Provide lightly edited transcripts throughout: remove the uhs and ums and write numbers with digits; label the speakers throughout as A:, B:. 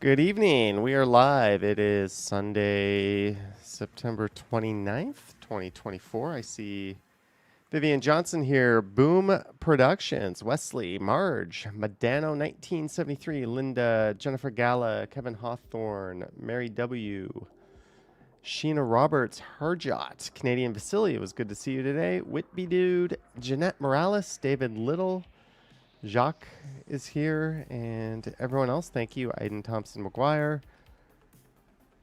A: Good evening. We are live. It is Sunday, September 29th, 2024. I see Vivian Johnson here. Boom Productions. Wesley, Marge, Madano 1973, Linda, Jennifer Gala, Kevin Hawthorne, Mary W., Sheena Roberts, Harjot, Canadian Vasily. It was good to see you today. Whitby Dude, Jeanette Morales, David Little, Jacques is here, and everyone else, thank you. Aiden Thompson McGuire,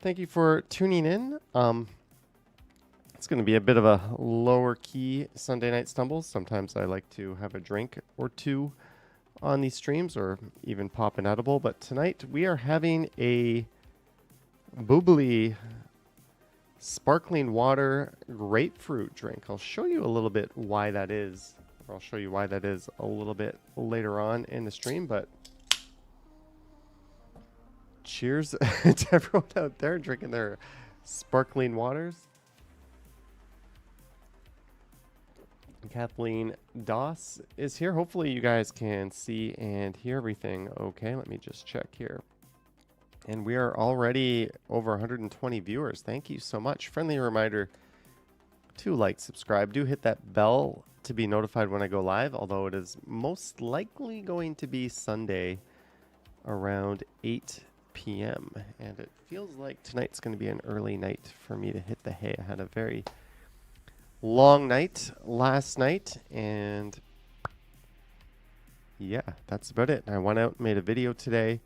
A: thank you for tuning in. It's going to be a bit of a lower key Sunday night stumbles. Sometimes I like to have a drink or two on these streams, or even pop an edible. But tonight we are having a bubbly sparkling water grapefruit drink. I'll show you a little bit why that is. I'll show you why that is a little bit later on in the stream, but cheers to everyone out there drinking their sparkling waters. Kathleen Doss is here. Hopefully you guys can see and hear everything okay. Let me just check here. And we are already over 120 viewers. Thank you so much. Friendly reminder to like, subscribe. Do hit that bell to be notified when I go live, although it is most likely going to be Sunday around 8 p.m. And it feels like tonight's going to be an early night for me to hit the hay. I had a very long night last night, and yeah, that's about it. I went out and made a video today.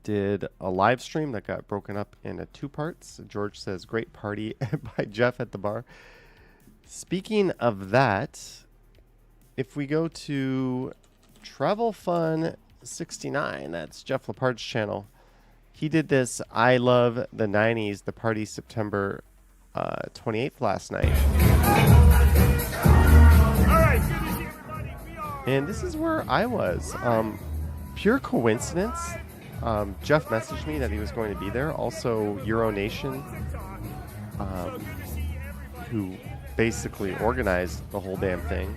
A: Did a live stream that got broken up into two parts. George says, great party by Jeff at the bar. Speaking of that, if we go to Travel Fun 69, that's Jeff Lepard's channel. He did this I Love the 90s, the party September 28th last night. And this is where I was. Pure coincidence. Jeff messaged me that he was going to be there. Also, Euronation, who basically organized the whole damn thing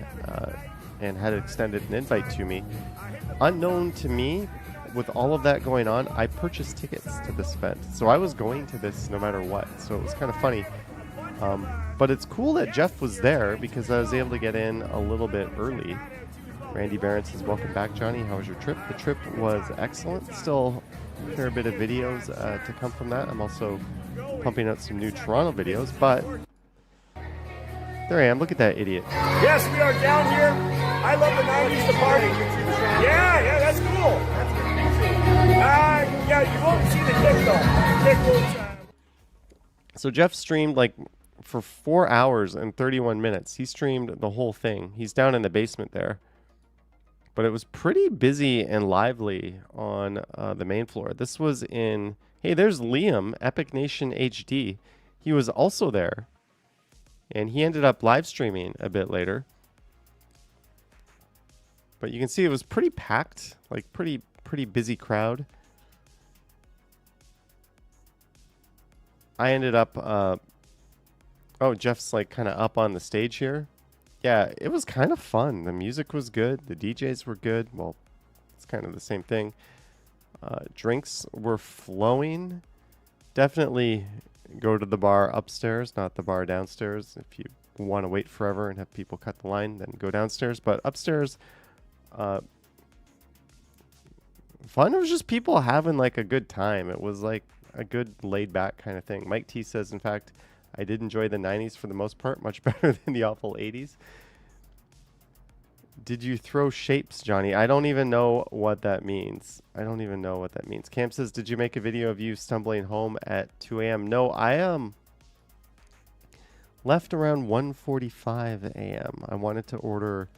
A: and had extended an invite to me. Unknown to me, with all of that going on, I purchased tickets to this event. So I was going to this no matter what. So it was kind of funny. But it's cool that Jeff was there because I was able to get in a little bit early. Randy Barron says, welcome back, Johnny. How was your trip? The trip was excellent. Still a fair bit of videos to come from that. I'm also pumping out some new Toronto videos, but there I am. Look at that idiot.
B: Yes, we are down here. I love the 90s, the party. Yeah, that's cool. Yeah, you won't see the kick, though. The kick will,
A: So Jeff streamed like for 4 hours and 31 minutes. He streamed the whole thing. He's down in the basement there. But it was pretty busy and lively on the main floor. This was in... Hey, there's Liam, Epic Nation HD. He was also there. And he ended up live streaming a bit later. But you can see it was pretty packed. Like, pretty busy crowd. I ended up... oh, Jeff's like kind of up on the stage here. Yeah, it was kind of fun. The music was good. The DJs were good. Well, it's kind of the same thing. Drinks were flowing. Definitely go to the bar upstairs, not the bar downstairs. If you want to wait forever and have people cut the line, then go downstairs. But upstairs, fun. It was just people having like a good time. It was like a good laid back kind of thing. Mike T says, in fact, I did enjoy the 90s for the most part, much better than the awful 80s. Did you throw shapes, Johnny? I don't even know what that means. Cam says, did you make a video of you stumbling home at 2 a.m.? No, I left around 1:45 a.m. I wanted to order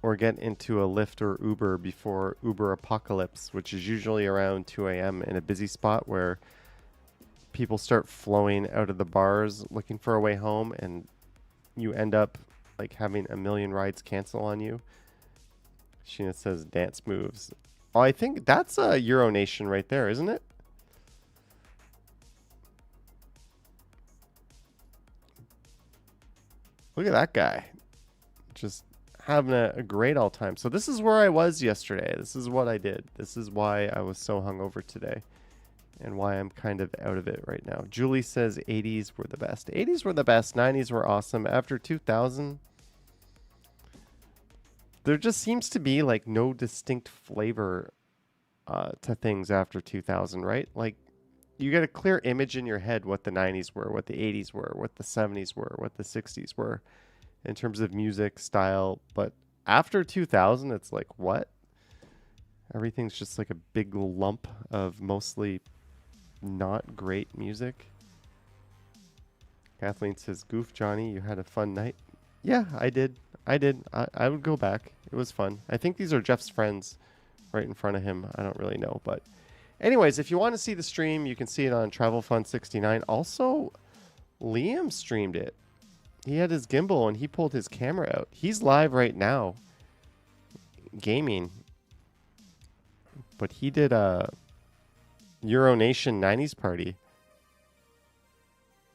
A: or get into a Lyft or Uber before Uber apocalypse, which is usually around 2 a.m. in a busy spot where people start flowing out of the bars looking for a way home, and you end up like having a million rides cancel on you. Sheena says dance moves. Oh, I think that's a Euronation right there, isn't it? Look at that guy. Just having a great all time. So this is where I was yesterday. This is what I did. This is why I was so hungover today and why I'm kind of out of it right now. Julie says 80s were the best. 80s were the best. 90s were awesome. After 2000, there just seems to be like no distinct flavor to things after 2000, right? Like you get a clear image in your head what the 90s were, what the 80s were, what the 70s were, what the 60s were in terms of music style. But after 2000, it's like, what? Everything's just like a big lump of mostly not great music. Kathleen says, goof, Johnny, you had a fun night. Yeah, I did. I would go back. It was fun. I think these are Jeff's friends right in front of him. I don't really know. But anyways, if you want to see the stream, you can see it on Travel Fun 69. Also, Liam streamed it. He had his gimbal and he pulled his camera out. He's live right now gaming. But he did a Euronation 90s party.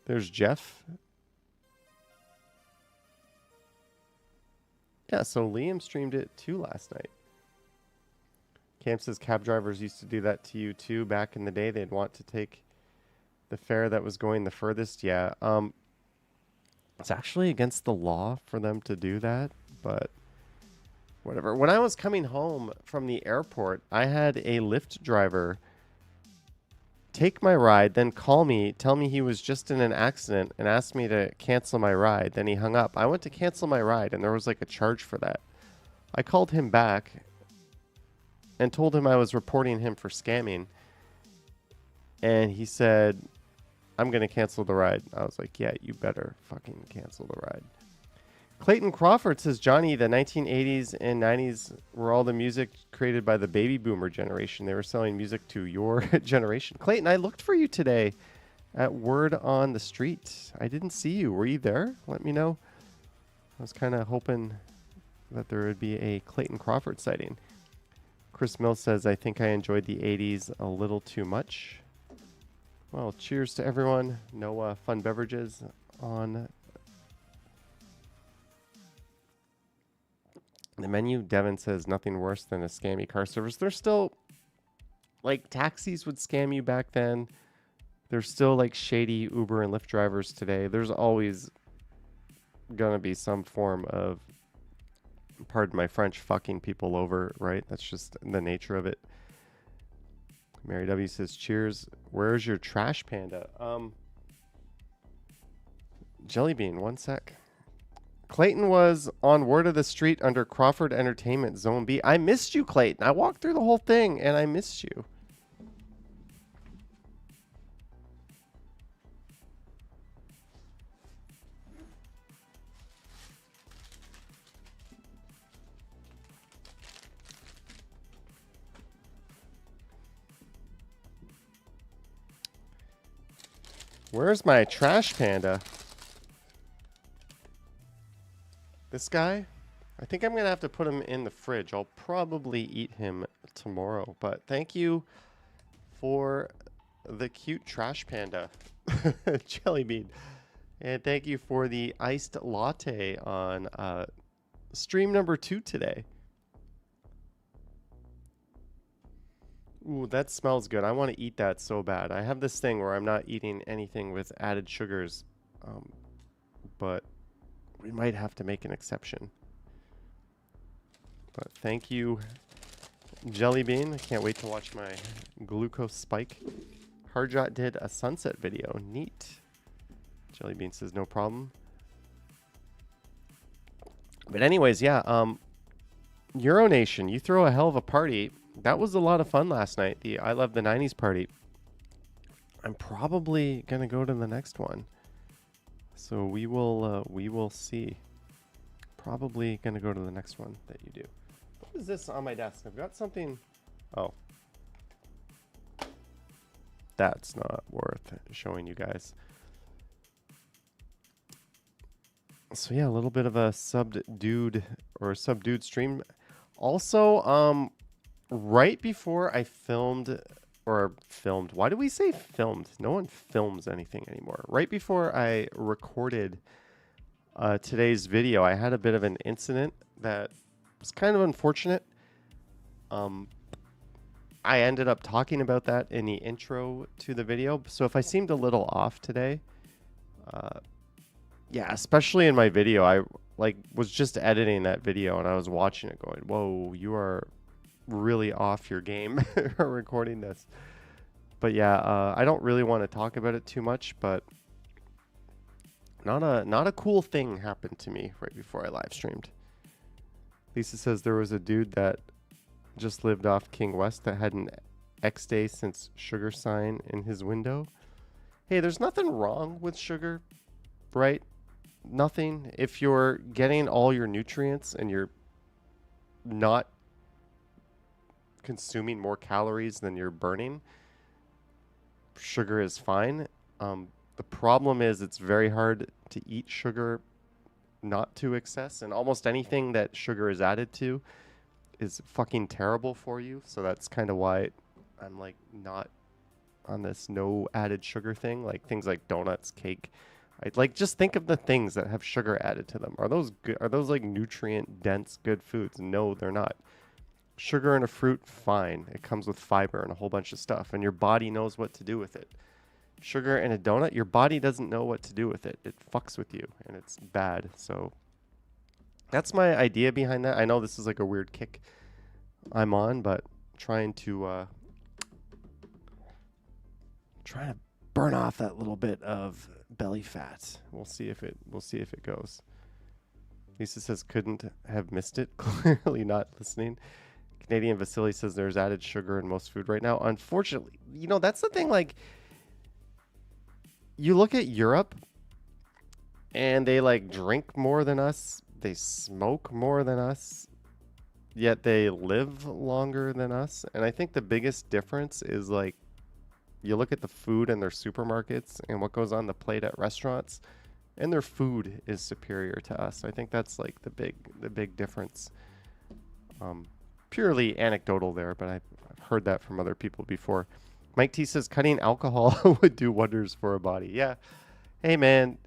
A: There's Jeff. Yeah, so Liam streamed it too last night. Cam says cab drivers used to do that to you too back in the day. They'd want to take the fare that was going the furthest. Yeah. It's actually against the law for them to do that, but whatever. When I was coming home from the airport, I had a Lyft driver take my ride, then call me, tell me he was just in an accident, and asked me to cancel my ride. Then he hung up. I went to cancel my ride, and there was like a charge for that. I called him back and told him I was reporting him for scamming. And he said, I'm going to cancel the ride. I was like, yeah, you better fucking cancel the ride. Clayton Crawford says, Johnny, the 1980s and 90s were all the music created by the baby boomer generation. They were selling music to your generation. Clayton, I looked for you today at Word on the Street. I didn't see you. Were you there? Let me know. I was kind of hoping that there would be a Clayton Crawford sighting. Chris Mills says, I think I enjoyed the 80s a little too much. Well, cheers to everyone. No fun beverages on the menu. Devin says nothing worse than a scammy car service. There's still, like, taxis would scam you back then. There's still, like, shady Uber and Lyft drivers today. There's always going to be some form of, pardon my French, fucking people over, right? That's just the nature of it. Mary W says, cheers. Where's your trash panda? Jellybean, one sec. Clayton was on Word of the Street under Crawford Entertainment Zone B. I missed you, Clayton. I walked through the whole thing and I missed you. Where's my trash panda? This guy? I think I'm going to have to put him in the fridge. I'll probably eat him tomorrow. But thank you for the cute trash panda, Jellybean. And thank you for the iced latte on stream number 2 today. Ooh, that smells good. I want to eat that so bad. I have this thing where I'm not eating anything with added sugars, but we might have to make an exception. But thank you, Jellybean. I can't wait to watch my glucose spike. Hardjot did a sunset video. Neat. Jellybean says no problem. But anyways, yeah. Euronation, you throw a hell of a party. That was a lot of fun last night. The I Love the 90s party. I'm probably going to go to the next one. So we will see. Probably going to go to the next one that you do. What is this on my desk? I've got something. Oh. That's not worth showing you guys. So yeah, a little bit of a subdued stream. Also, right before I filmed, why do we say filmed? No one films anything anymore. Right before I recorded today's video. I had a bit of an incident that was kind of unfortunate. I ended up talking about that in the intro to the video. So if I seemed a little off today, yeah, especially in my video, I was just editing that video and I was watching it going, whoa, you are really off your game recording this. But yeah, I don't really want to talk about it too much, but not a cool thing happened to me right before I live streamed. Lisa says there was a dude that just lived off King West that had an X day since sugar sign in his window. Hey, there's nothing wrong with sugar, right? Nothing. If you're getting all your nutrients and you're not consuming more calories than you're burning, sugar is fine. The problem is it's very hard to eat sugar not to excess, and almost anything that sugar is added to is fucking terrible for you. So that's kind of why I'm like not on this no added sugar thing, like things like donuts, cake. I'd like just think of the things that have sugar added to them. Are those good? Are those like nutrient dense good foods? No, they're not. Sugar in a fruit, fine. It comes with fiber and a whole bunch of stuff, and your body knows what to do with it. Sugar in a donut, your body doesn't know what to do with it. It fucks with you, and it's bad. So that's my idea behind that. I know this is like a weird kick I'm on, but trying to burn off that little bit of belly fat. We'll see if it goes. Lisa says couldn't have missed it. Clearly not listening. Canadian Vasily says there's added sugar in most food right now. Unfortunately, that's the thing. Like, you look at Europe, and they like drink more than us. They smoke more than us. Yet they live longer than us. And I think the biggest difference is like, you look at the food in their supermarkets and what goes on the plate at restaurants, and their food is superior to us. I think that's like the big difference. Purely anecdotal there, but I've heard that from other people before. Mike T says cutting alcohol would do wonders for a body. Yeah. Hey man,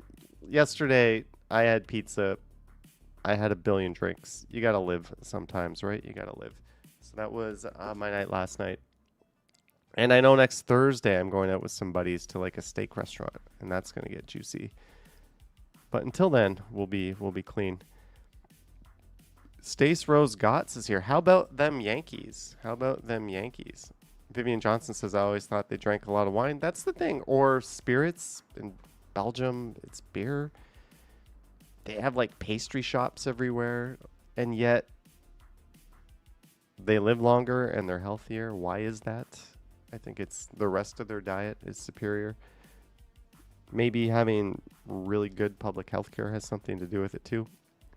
A: yesterday I had pizza. I had a billion drinks. You gotta live sometimes, right? You gotta live. So that was my night last night. And I know next Thursday I'm going out with some buddies to like a steak restaurant, and that's gonna get juicy. But until then, we'll be clean. Stace Rose Gotts is here. How about them Yankees? Vivian Johnson says, I always thought they drank a lot of wine. That's the thing. Or spirits. In Belgium, it's beer. They have like pastry shops everywhere. And yet, they live longer and they're healthier. Why is that? I think it's the rest of their diet is superior. Maybe having really good public health care has something to do with it too.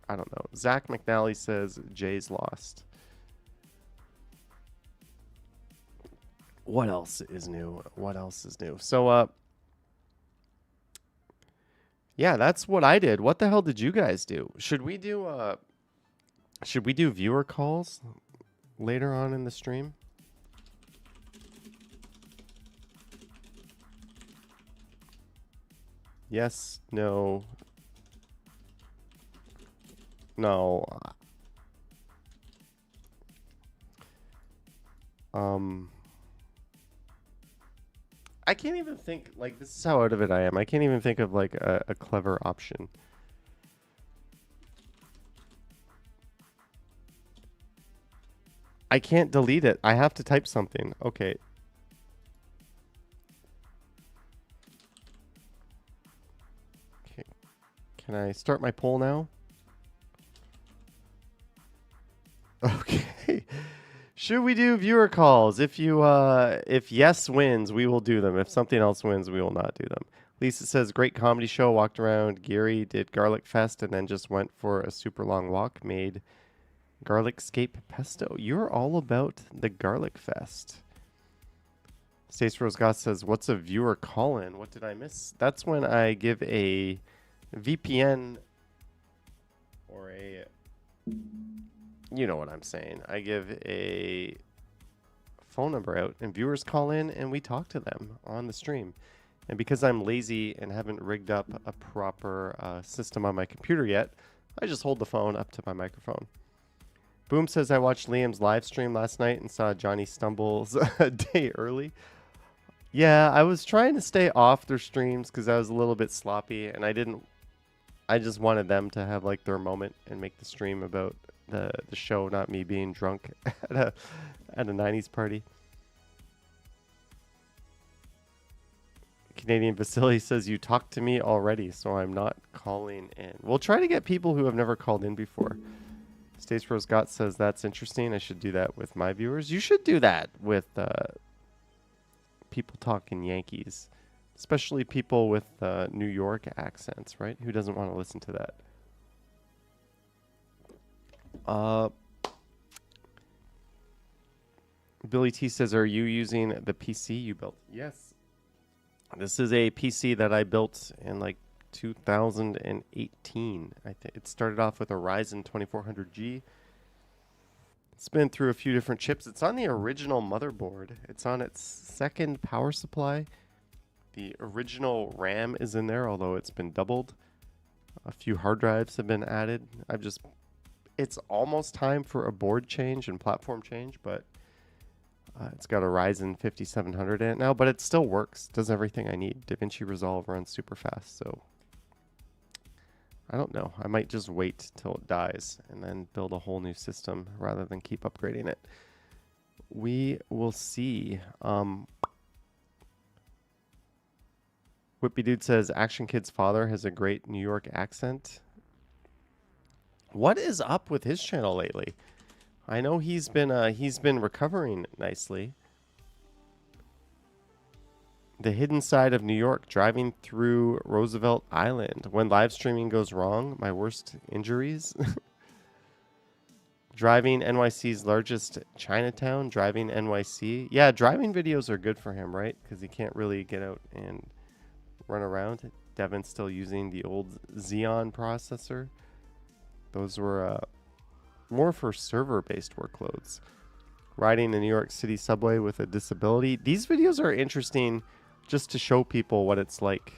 A: I don't know. Zach McNally says Jay's lost. What else is new? So, yeah, that's what I did. What the hell did you guys do? Should we do viewer calls later on in the stream? Yes, no. No. I can't even think, like, this is how out of it I am. I can't even think of, like, a clever option. I can't delete it. I have to type something. Okay. Okay. Can I start my poll now? Okay. Should we do viewer calls? If yes wins, we will do them. If something else wins, we will not do them. Lisa says, great comedy show. Walked around Geary, did Garlic Fest, and then just went for a super long walk. Made Garlic Scape Pesto. You're all about the Garlic Fest. Stace Rose Goss says, what's a viewer call-in? What did I miss? That's when I give a VPN or a... You know what I'm saying. I give a phone number out and viewers call in and we talk to them on the stream. And because I'm lazy and haven't rigged up a proper system on my computer yet, I just hold the phone up to my microphone. Boom says, I watched Liam's live stream last night and saw Johnny Stumbles a day early. Yeah, I was trying to stay off their streams because I was a little bit sloppy, and I just wanted them to have like their moment and make the stream about the show, not me being drunk at a 90s party. Canadian Vasily says, you talked to me already, so I'm not calling in. We'll try to get people who have never called in before. Stace Rose Gott says, that's interesting. I should do that with my viewers. You should do that with people talking Yankees, especially people with New York accents, right? Who doesn't want to listen to that? Billy T says, are you using the PC you built? Yes. This is a PC that I built in like 2018. I think it started off with a Ryzen 2400G. It's been through a few different chips. It's on the original motherboard. It's on its second power supply. The original RAM is in there, although it's been doubled. A few hard drives have been added. It's almost time for a board change and platform change, but it's got a Ryzen 5700 in it now, but it still works. Does everything I need. DaVinci Resolve runs super fast, so I don't know. I might just wait till it dies and then build a whole new system rather than keep upgrading it. We will see. Whippy Dude says, Action Kid's father has a great New York accent. What is up with his channel lately? I know he's been recovering nicely. The hidden side of New York, driving through Roosevelt Island. When live streaming goes wrong, my worst injuries. Driving NYC's largest Chinatown, driving NYC. Yeah, driving videos are good for him, right? Because he can't really get out and run around. Devin's still using the old Xeon processor. Those were more for server-based workloads. Riding the New York City subway with a disability. These videos are interesting just to show people what it's like.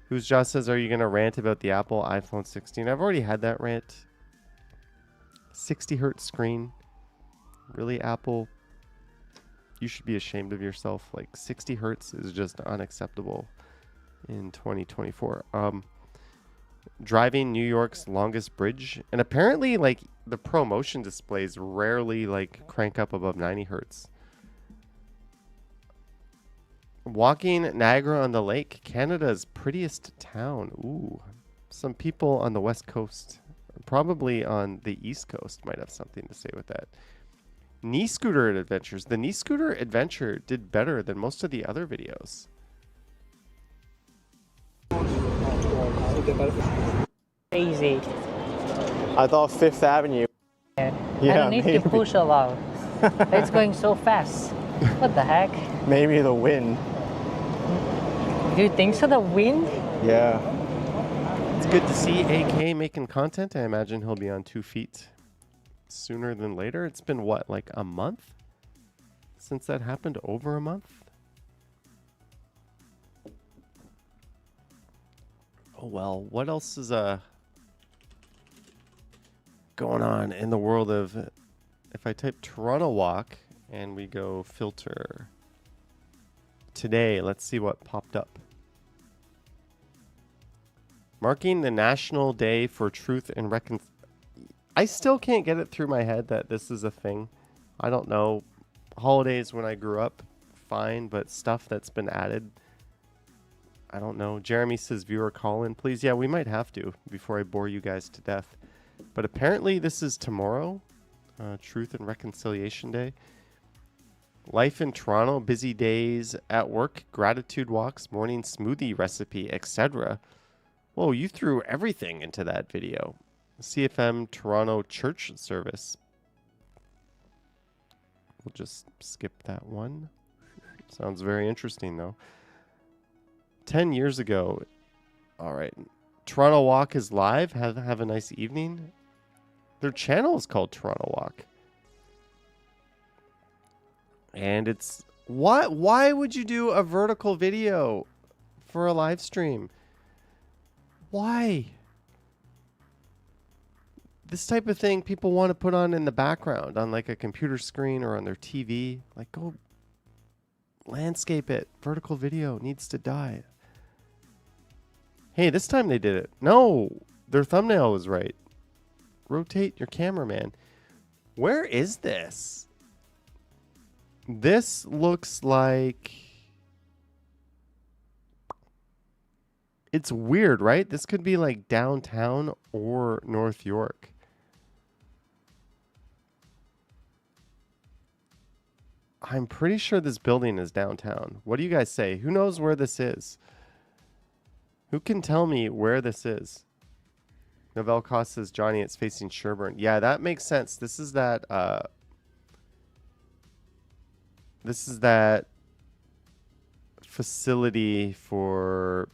A: Who's Josh says, are you going to rant about the Apple iPhone 16? I've already had that rant. 60 hertz screen. Really, Apple? You should be ashamed of yourself. Like, 60 hertz is just unacceptable in 2024. Driving New York's longest bridge. And apparently, like, the ProMotion displays rarely, like, crank up above 90 hertz. Walking Niagara-on-the-Lake, Canada's prettiest town. Ooh. Some people on the West Coast, probably on the East Coast, might have something to say with that. Knee scooter adventures. The knee scooter adventure did better than most of the other videos.
C: Easy.
D: I thought Fifth Avenue.
C: I
D: Yeah,
C: don't need to
D: maybe.
C: push a lot. It's going so fast. What the heck?
D: Maybe the wind.
C: Do you think so? The wind?
D: Yeah.
A: It's good to see AK making content. I imagine he'll be on 2 feet sooner than later. It's been, what, like a month since that happened? Over a month? Oh, well, what else is going on in the world of... If I type Toronto Walk and we go filter today, let's see what popped up. Marking the National Day for Truth and Reconciliation. I still can't get it through my head that this is a thing. I don't know. Holidays when I grew up, fine, but stuff that's been added, I don't know. Jeremy says, viewer call in, please. Yeah, we might have to before I bore you guys to death. But apparently this is tomorrow, Truth and Reconciliation Day. Life in Toronto, busy days at work, gratitude walks, morning smoothie recipe, etc. Whoa, you threw everything into that video. CFM Toronto church service. We'll just skip that one. Sounds very interesting, though. 10 years ago. All right. Toronto Walk is live. Have a nice evening. Their channel is called Toronto Walk. And it's... Why would you do a vertical video? for a live stream. Why? This type of thing people want to put on in the background on like a computer screen or on their TV. Like, go landscape it. Vertical video needs to die. Hey, this time they did it. No, their thumbnail was right. Rotate your camera, man. Where is this? This looks like... It's weird, right? This could be like downtown or North York. I'm pretty sure this building is downtown. What do you guys say? Who knows where this is? Who can tell me where this is? Novell Cost says, Johnny, it's facing Sherburne. Yeah, that makes sense. This is that facility for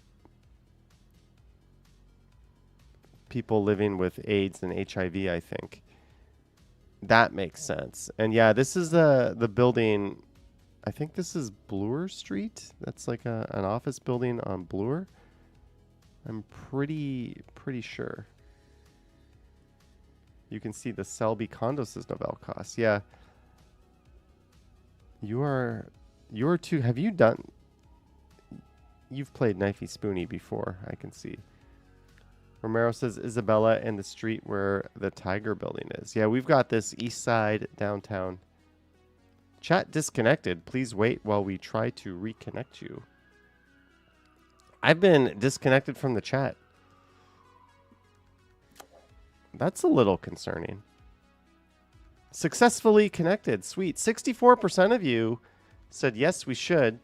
A: people living with AIDS and HIV, I think. That makes sense. And yeah, this is the building. I think this is Bloor Street. That's like an office building on Bloor. I'm pretty sure. You can see the Selby condo, says Novell Cost. Yeah. You're too. Have you done? You've played Knifey Spoony before, I can see. Romero says Isabella and the street where the Tiger building is. Yeah, we've got this east side downtown. Chat disconnected. Please wait while we try to reconnect you. I've been disconnected from the chat. That's a little concerning. Successfully connected. Sweet. 64% of you said yes, we should.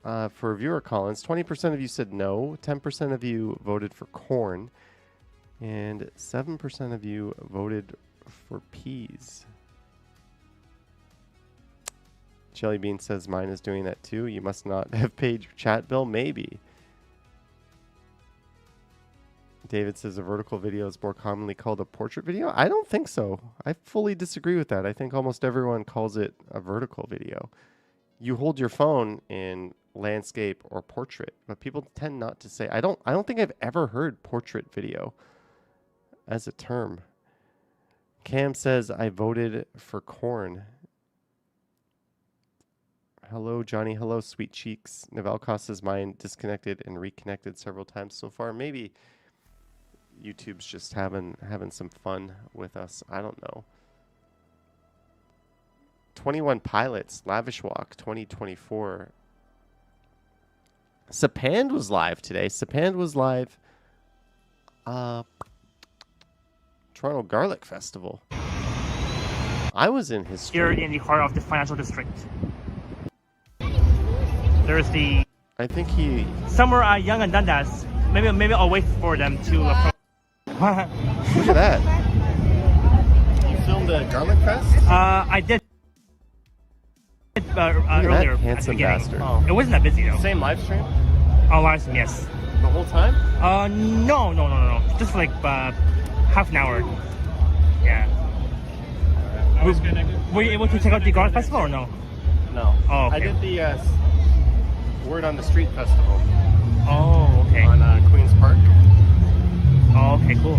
A: For viewer Collins, 20% of you said no. 10% of you voted for corn. And 7% of you voted for peas. Jelly Bean says mine is doing that too. You must not have paid your chat bill. Maybe. David says a vertical video is more commonly called a portrait video. I don't think so. I fully disagree with that. I think almost everyone calls it a vertical video. You hold your phone in landscape or portrait, but people tend not to say. I don't think I've ever heard portrait video as a term. Cam says I voted for corn. Hello, Johnny. Hello, sweet cheeks. Novell Cost says mine disconnected and reconnected several times so far. Maybe YouTube's just having some fun with us. I don't know. 21 Pilots, Lavish Walk 2024. Sapand was live today. Sapand was live. Toronto Garlic Festival. I was in his
E: Here
A: stream.
E: in the heart of the financial district. There's the...
A: I think he...
E: Somewhere at Young and Dundas. Maybe I'll wait for them to approach.
A: Look at that. You filmed a Garlic Fest?
E: I did earlier at the
A: handsome
E: beginning.
A: bastard.
E: Oh. It wasn't that busy though.
A: Same live stream?
E: Oh, live stream, yes.
A: The whole time?
E: No. Just for like half an hour. Yeah. Were you able to check out the Garlic Festival or no?
A: No.
E: Oh, okay.
A: I did the Word on the Street Festival.
E: Oh, okay.
A: On Queen's Park.
E: Oh, okay, cool.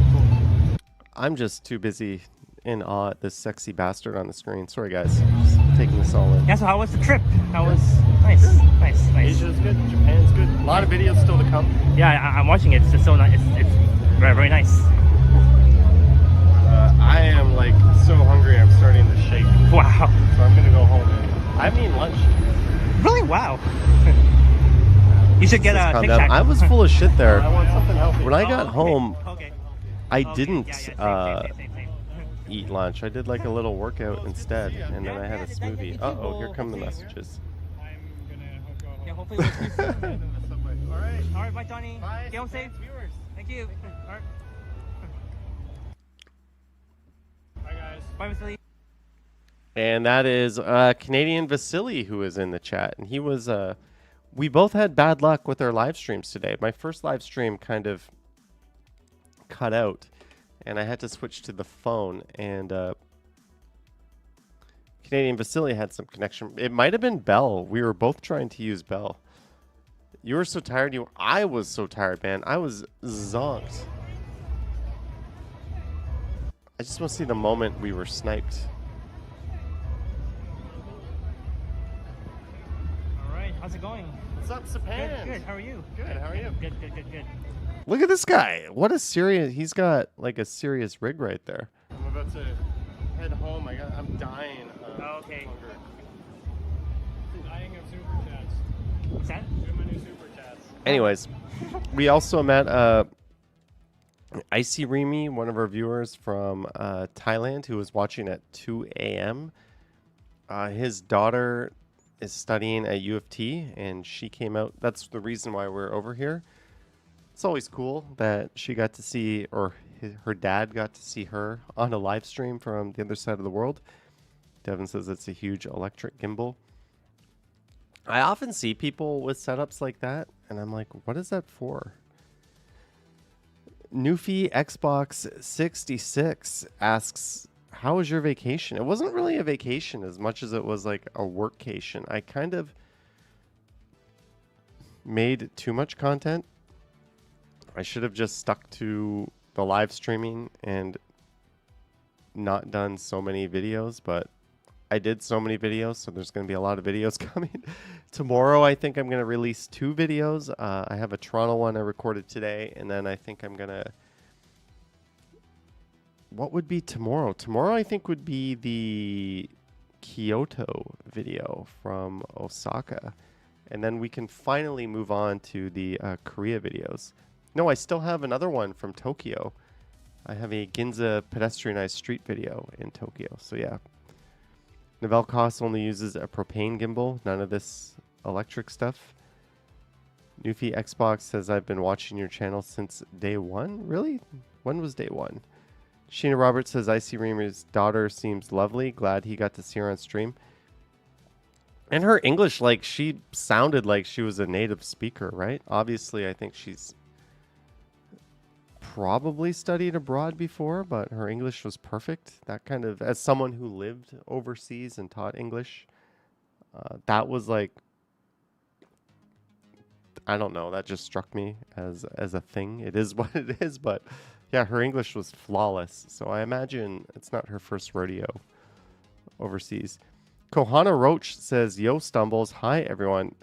A: I'm just too busy in awe at this sexy bastard on the screen. Sorry, guys. Just taking this all in.
E: Yeah, so how was the trip? How was... Nice.
A: Asia's good. Japan's good. A lot of videos still to come.
E: Yeah, I'm watching it. It's just so nice. It's very, very nice.
A: I am like so hungry. I'm starting to shake.
E: Wow.
A: So I'm gonna go home. And I haven't eaten lunch.
E: Really? Wow. You should get a
A: Calm
E: Tic
A: down.
E: Tac.
A: I was full of shit there.
B: I want something healthy.
A: When I got home,
E: Okay.
A: I
E: Okay,
A: didn't
E: same.
A: eat lunch. I did like a little workout instead, and then I had a smoothie. Uh-oh, here come the messages.
E: Yeah, hopefully we'll see you soon. All right, bye, Johnny.
B: Bye.
E: Get home safe. Thank you. All right.
B: Bye, guys.
E: Bye, Mr. Lee.
A: And that is Canadian Vasily who is in the chat. And he was, we both had bad luck with our live streams today. My first live stream kind of cut out, and I had to switch to the phone. And Canadian Vasily had some connection. It might have been Bell. We were both trying to use Bell. You were so tired. I was so tired, man. I was zonked. I just want to see the moment we were sniped.
E: All right, how's it going?
A: What's up, Sapan?
E: Good. How are you?
A: Good, how are you?
E: Good.
A: Look at this guy. What a serious. He's got like a serious rig right there. I'm about to head home. I'm dying.
E: Oh, okay.
A: Hunger.
B: Dying of Superchats.
E: What's that?
B: Do my new Superchats.
A: Anyways, we also met Icy Remy, one of our viewers from Thailand, who was watching at 2 a.m. His daughter is studying at U of T, and she came out. That's the reason why we're over here. It's always cool that she got to see, or her dad got to see her on a live stream from the other side of the world. Devin says it's a huge electric gimbal. I often see people with setups like that, and I'm like, what is that for? Newfie Xbox 66 asks, how was your vacation? It wasn't really a vacation as much as it was like a workcation. I kind of made too much content. I should have just stuck to the live streaming and not done so many videos, but I did so many videos, so there's going to be a lot of videos coming. Tomorrow, I think I'm going to release 2 videos. I have a Toronto one I recorded today, and then I think I'm going to... What would be tomorrow? Tomorrow, I think, would be the Kyoto video from Osaka. And then we can finally move on to the Korea videos. No, I still have another one from Tokyo. I have a Ginza pedestrianized street video in Tokyo. So, yeah. Novell Koss only uses a propane gimbal, none of this electric stuff. Newfie Xbox says, I've been watching your channel since day 1. Really? When was day 1? Sheena Roberts says, Icy Reamer's daughter seems lovely. Glad he got to see her on stream. And her English, like, she sounded like she was a native speaker, right? Obviously, I think she's probably studied abroad before, but her English was perfect. That kind of, as someone who lived overseas and taught English, that was like, I don't know, that just struck me as a thing. It is what it is, but yeah, her English was flawless. So I imagine it's not her first rodeo overseas. Kohana Roach says, Yo Stumbles, hi everyone.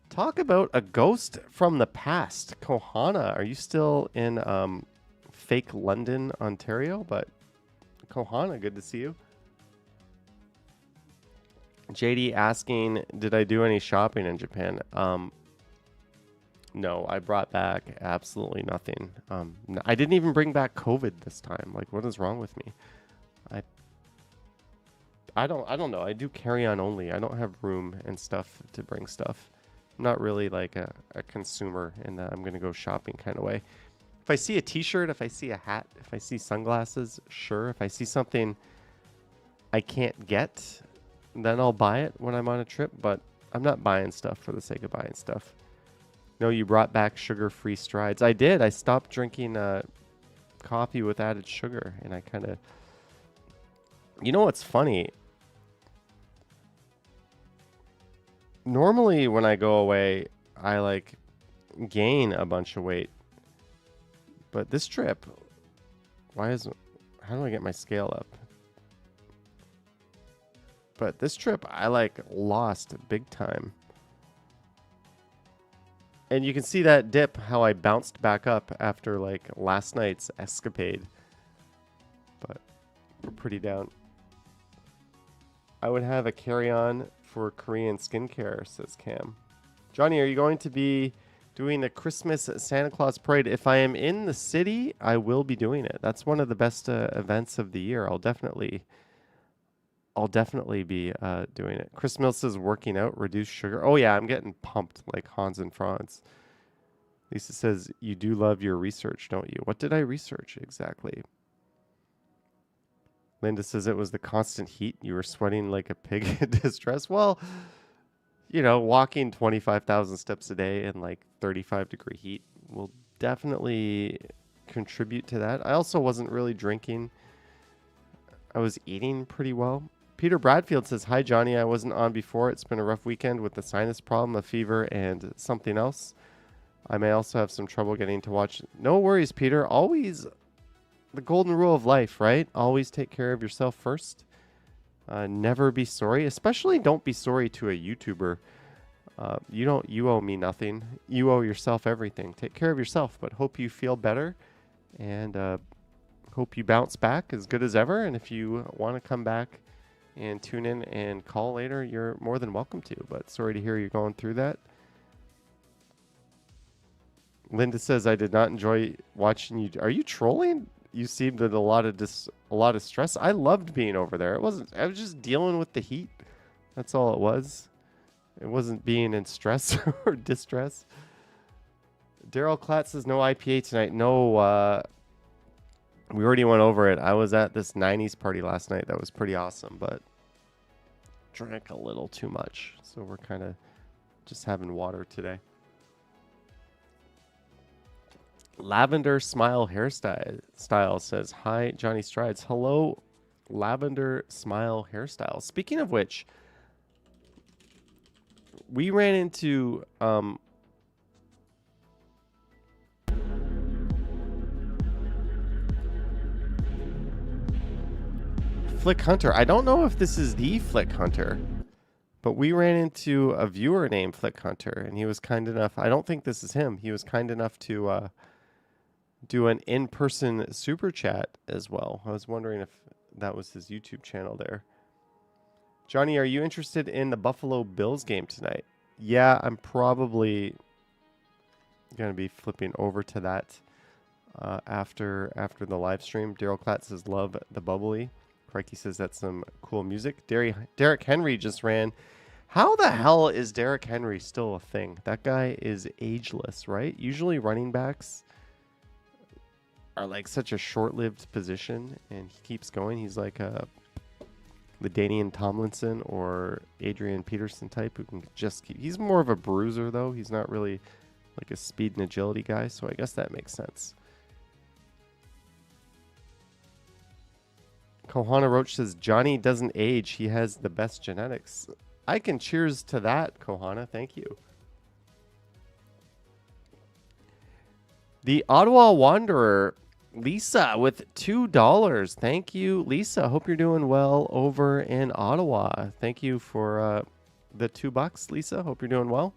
A: Talk about a ghost from the past. Kohana, are you still in fake London, Ontario? But Kohana, good to see you. JD asking, did I do any shopping in Japan? No, I brought back absolutely nothing. I didn't even bring back COVID this time. Like, what is wrong with me? I don't know. I do carry on only. I don't have room and stuff to bring stuff. I'm not really like a consumer in that I'm going to go shopping kind of way. If I see a t-shirt, if I see a hat, if I see sunglasses, sure. If I see something I can't get, then I'll buy it when I'm on a trip. But I'm not buying stuff for the sake of buying stuff. No, you brought back sugar-free strides. I did. I stopped drinking coffee with added sugar. And I kind of... You know what's funny? Normally when I go away, I like gain a bunch of weight. But this trip, how do I get my scale up? But this trip, I like lost big time. And you can see that dip, how I bounced back up after like last night's escapade. But we're pretty down. I would have a carry-on for Korean skincare, says Cam. Johnny, are you going to be doing the Christmas Santa Claus parade? If I am in the city, I will be doing it. That's one of the best events of the year. I'll definitely be doing it. Chris Mills says working out, reduce sugar. Oh yeah, I'm getting pumped like Hans and Franz. Lisa says you do love your research, don't you? What did I research exactly? Linda says it was the constant heat. You were sweating like a pig in distress. Well, you know, walking 25,000 steps a day in like 35-degree heat will definitely contribute to that. I also wasn't really drinking. I was eating pretty well. Peter Bradfield says, hi, Johnny. I wasn't on before. It's been a rough weekend with the sinus problem, a fever, and something else. I may also have some trouble getting to watch. No worries, Peter. Always the golden rule of life, right? Always take care of yourself first. Never be sorry. Especially don't be sorry to a YouTuber. You owe me nothing. You owe yourself everything. Take care of yourself, but hope you feel better and hope you bounce back as good as ever. And if you want to come back and tune in and call later, you're more than welcome to. But sorry to hear you're going through that. Linda says, I did not enjoy watching you. Are you trolling? You seemed at a lot of stress. I loved being over there. I was just dealing with the heat. That's all it was. It wasn't being in stress or distress. Daryl Klatt says no IPA tonight. No, we already went over it. I was at this 90s party last night. That was pretty awesome, but drank a little too much. So we're kind of just having water today. Lavender Smile Hairstyle says, hi, Johnny Strides. Hello, Lavender Smile Hairstyle. Speaking of which, we ran into Flick Hunter. I don't know if this is the Flick Hunter, but we ran into a viewer named Flick Hunter, and he was kind enough. I don't think this is him. He was kind enough to do an in-person super chat as well. I was wondering if that was his YouTube channel there. Johnny, are you interested in the Buffalo Bills game tonight? Yeah, I'm probably going to be flipping over to that after the live stream. Daryl Klatt says, love the bubbly. Crikey says that's some cool music. Derrick Henry just ran. How the hell is Derrick Henry still a thing? That guy is ageless, right? Usually running backs are like such a short-lived position, and he keeps going. He's like a LaDainian Tomlinson or Adrian Peterson type who can just keep. He's more of a bruiser, though. He's not really like a speed and agility guy, so I guess that makes sense. Kohana Roach says, Johnny doesn't age. He has the best genetics. I can cheers to that, Kohana. Thank you. The Ottawa Wanderer, Lisa, with $2. Thank you, Lisa. Hope you're doing well over in Ottawa. Thank you for the $2, Lisa. Hope you're doing well.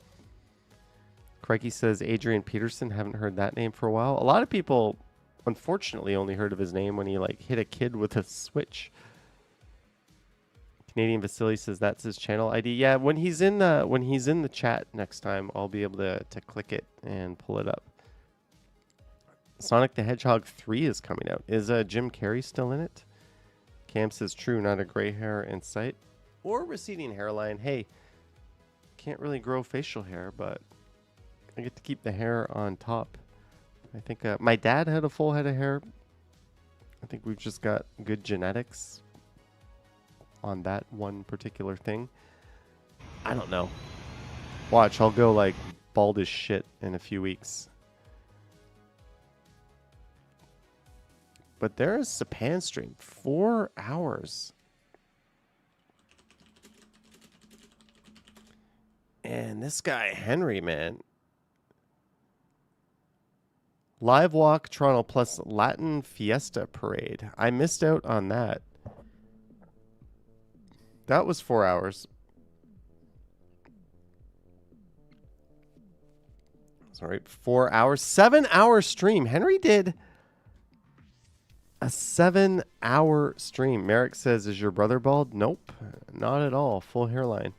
A: Crikey says Adrian Peterson. Haven't heard that name for a while. A lot of people, unfortunately, only heard of his name when he like hit a kid with a switch. Canadian Vasily says that's his channel ID. Yeah, when he's in the chat next time, I'll be able to click it and pull it up. Sonic the Hedgehog 3 is coming out. Is Jim Carrey still in it? Cam says true, not a gray hair in sight. Or receding hairline. Hey, can't really grow facial hair, but I get to keep the hair on top. I think my dad had a full head of hair. I think we've just got good genetics on that one particular thing. I don't know. Watch, I'll go like bald as shit in a few weeks. But there is Sapan stream, 4 hours. And this guy, Henry, man. Live Walk Toronto plus Latin Fiesta Parade. I missed out on that. That was 4 hours. Sorry, 4 hours. 7-hour stream. Henry did a 7-hour stream. Merrick says, is your brother bald? Nope, not at all. Full hairline.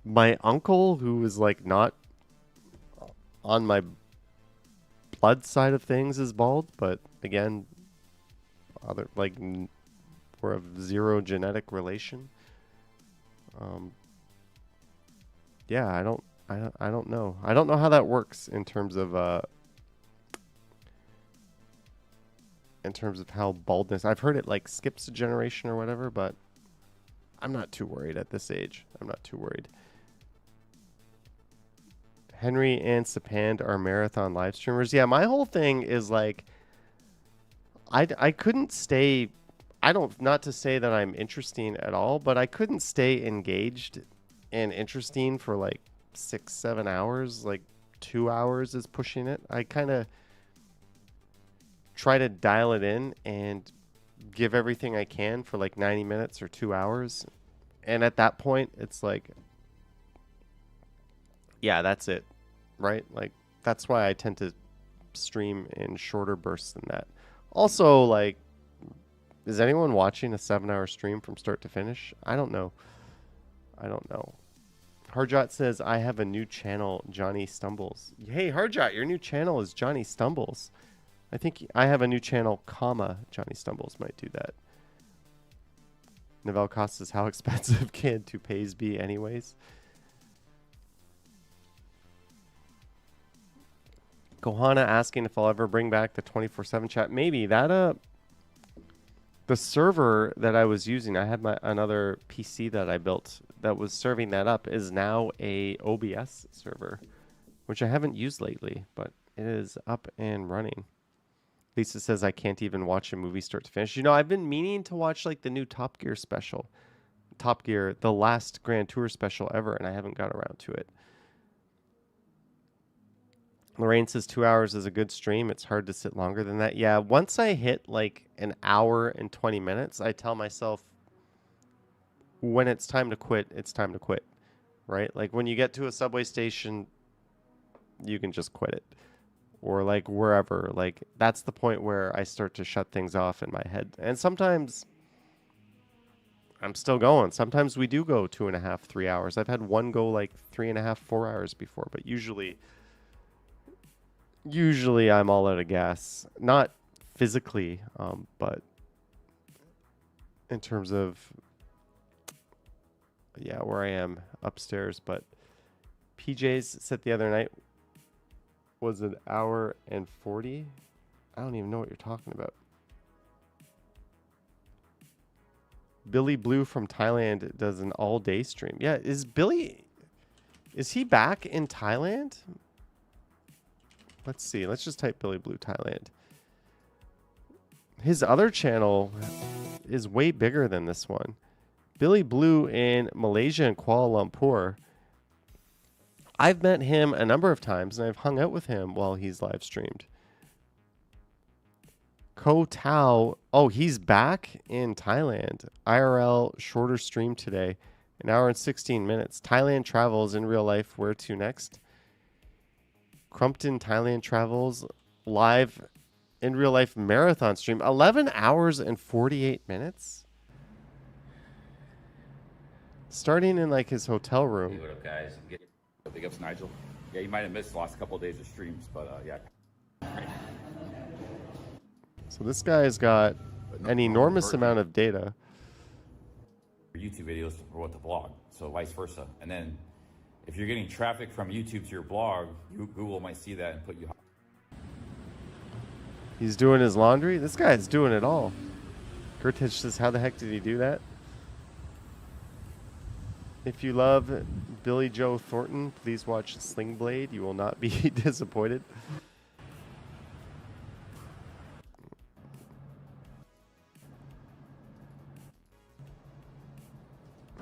A: My uncle, who is like not on my blood side of things, is bald, but again, other like we're of zero genetic relation. Yeah, I don't know. I don't know how that works in terms of how baldness. I've heard it like skips a generation or whatever, but I'm not too worried at this age. I'm not too worried. Henry and Sapand are marathon live streamers. Yeah, my whole thing is like I couldn't stay I don't, not to say that I'm interesting at all, but I couldn't stay engaged and interesting for like 6, 7 hours. Like 2 hours is pushing it. I kind of try to dial it in and give everything I can for like 90 minutes or 2 hours. And at that point, it's like, yeah, that's it, right? Like, that's why I tend to stream in shorter bursts than that. Also, like, is anyone watching a 7-hour stream from start to finish? I don't know. Harjot says, I have a new channel, Johnny Stumbles. Hey, Harjot, your new channel is Johnny Stumbles. I think I have a new channel, comma, Johnny Stumbles might do that. Novell Cost says, how expensive can toupees be anyways? Gohana asking if I'll ever bring back the 24/7 chat. Maybe. That, the server that I was using, I had another PC that I built that was serving that up, is now a OBS server, which I haven't used lately, but it is up and running. Lisa says I can't even watch a movie start to finish. You know, I've been meaning to watch like the new Top Gear special. Top Gear, the last Grand Tour special ever, and I haven't got around to it. Lorraine says 2 hours is a good stream. It's hard to sit longer than that. Yeah, once I hit like an hour and 20 minutes, I tell myself when it's time to quit, it's time to quit, right? Like when you get to a subway station, you can just quit it. Or like wherever, like that's the point where I start to shut things off in my head. And sometimes I'm still going. Sometimes we do go 2.5, 3 hours. I've had one go like 3.5, 4 hours before, but usually I'm all out of gas. Not physically, but in terms of, yeah, where I am upstairs. But PJ's said the other night was an hour and 40. I don't even know what you're talking about. Billy Blue from Thailand does an all-day stream. Yeah, is he back in Thailand? Let's see. Let's just type Billy Blue Thailand. His other channel is way bigger than this one. Billy Blue in Malaysia and Kuala Lumpur. I've met him a number of times, and I've hung out with him while he's live streamed. Ko Tao. Oh, he's back in Thailand. IRL shorter stream today. An hour and 16 minutes. Thailand travels in real life. Where to next? Crumpton Thailand travels live in real life marathon stream. 11 hours and 48 minutes. Starting in like his hotel room.
F: Hey, what up, guys? Big ups, Nigel. Yeah, you might have missed the last couple of days of streams, but yeah.
A: So this guy's got an enormous amount of data.
F: YouTube videos or what to blog, so vice versa. And then if you're getting traffic from YouTube to your blog, Google might see that and put you.
A: He's doing his laundry. This guy's doing it all. Gertich says, how the heck did he do that? If you love Billy Joe Thornton, please watch Sling Blade. You will not be disappointed.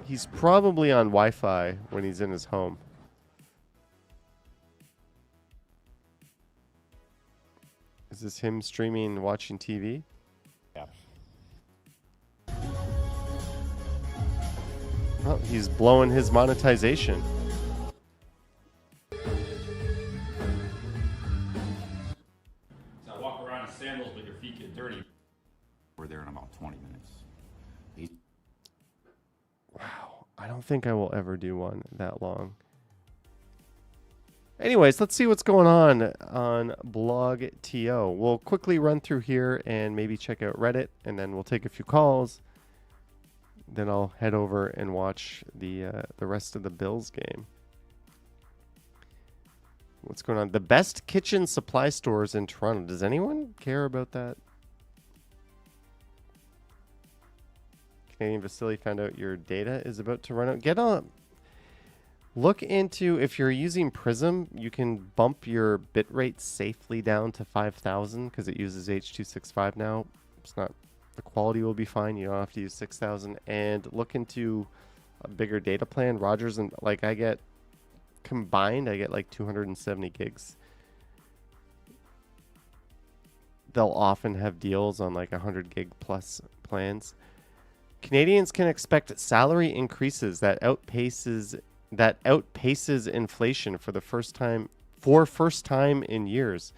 A: He's probably on Wi-Fi when he's in his home. Is this him streaming, watching TV?
F: Yeah.
A: Oh, he's blowing his monetization.
F: So I walk around in sandals, but your feet get dirty. We're there in about 20 minutes.
A: Wow, I don't think I will ever do one that long. Anyways, let's see what's going on Blog TO. We'll quickly run through here and maybe check out Reddit, and then we'll take a few calls. Then I'll head over and watch the rest of the Bills game. What's going on? The best kitchen supply stores in Toronto. Does anyone care about that? Canadian Vasily found out your data is about to run out. Get on. Look into, if you're using Prism, you can bump your bitrate safely down to 5,000 because it uses H.265 now. It's not The quality will be fine. You don't have to use 6,000. And look into a bigger data plan. Rogers and like I get like 270 gigs. They'll often have deals on like 100 gig plus plans. Canadians can expect salary increases that outpaces inflation for first time in years.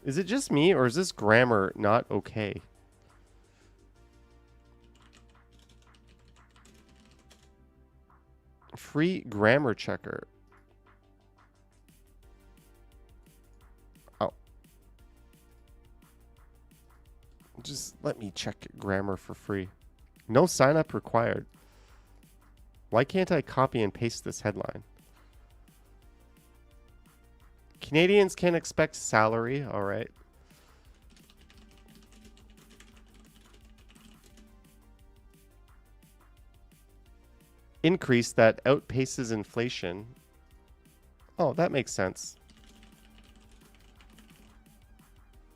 A: Is it just me, or is this grammar not okay? Free grammar checker. Oh. Just let me check grammar for free. No sign up required. Why can't I copy and paste this headline? Canadians can expect salary. All right. Increase that outpaces inflation. Oh, that makes sense.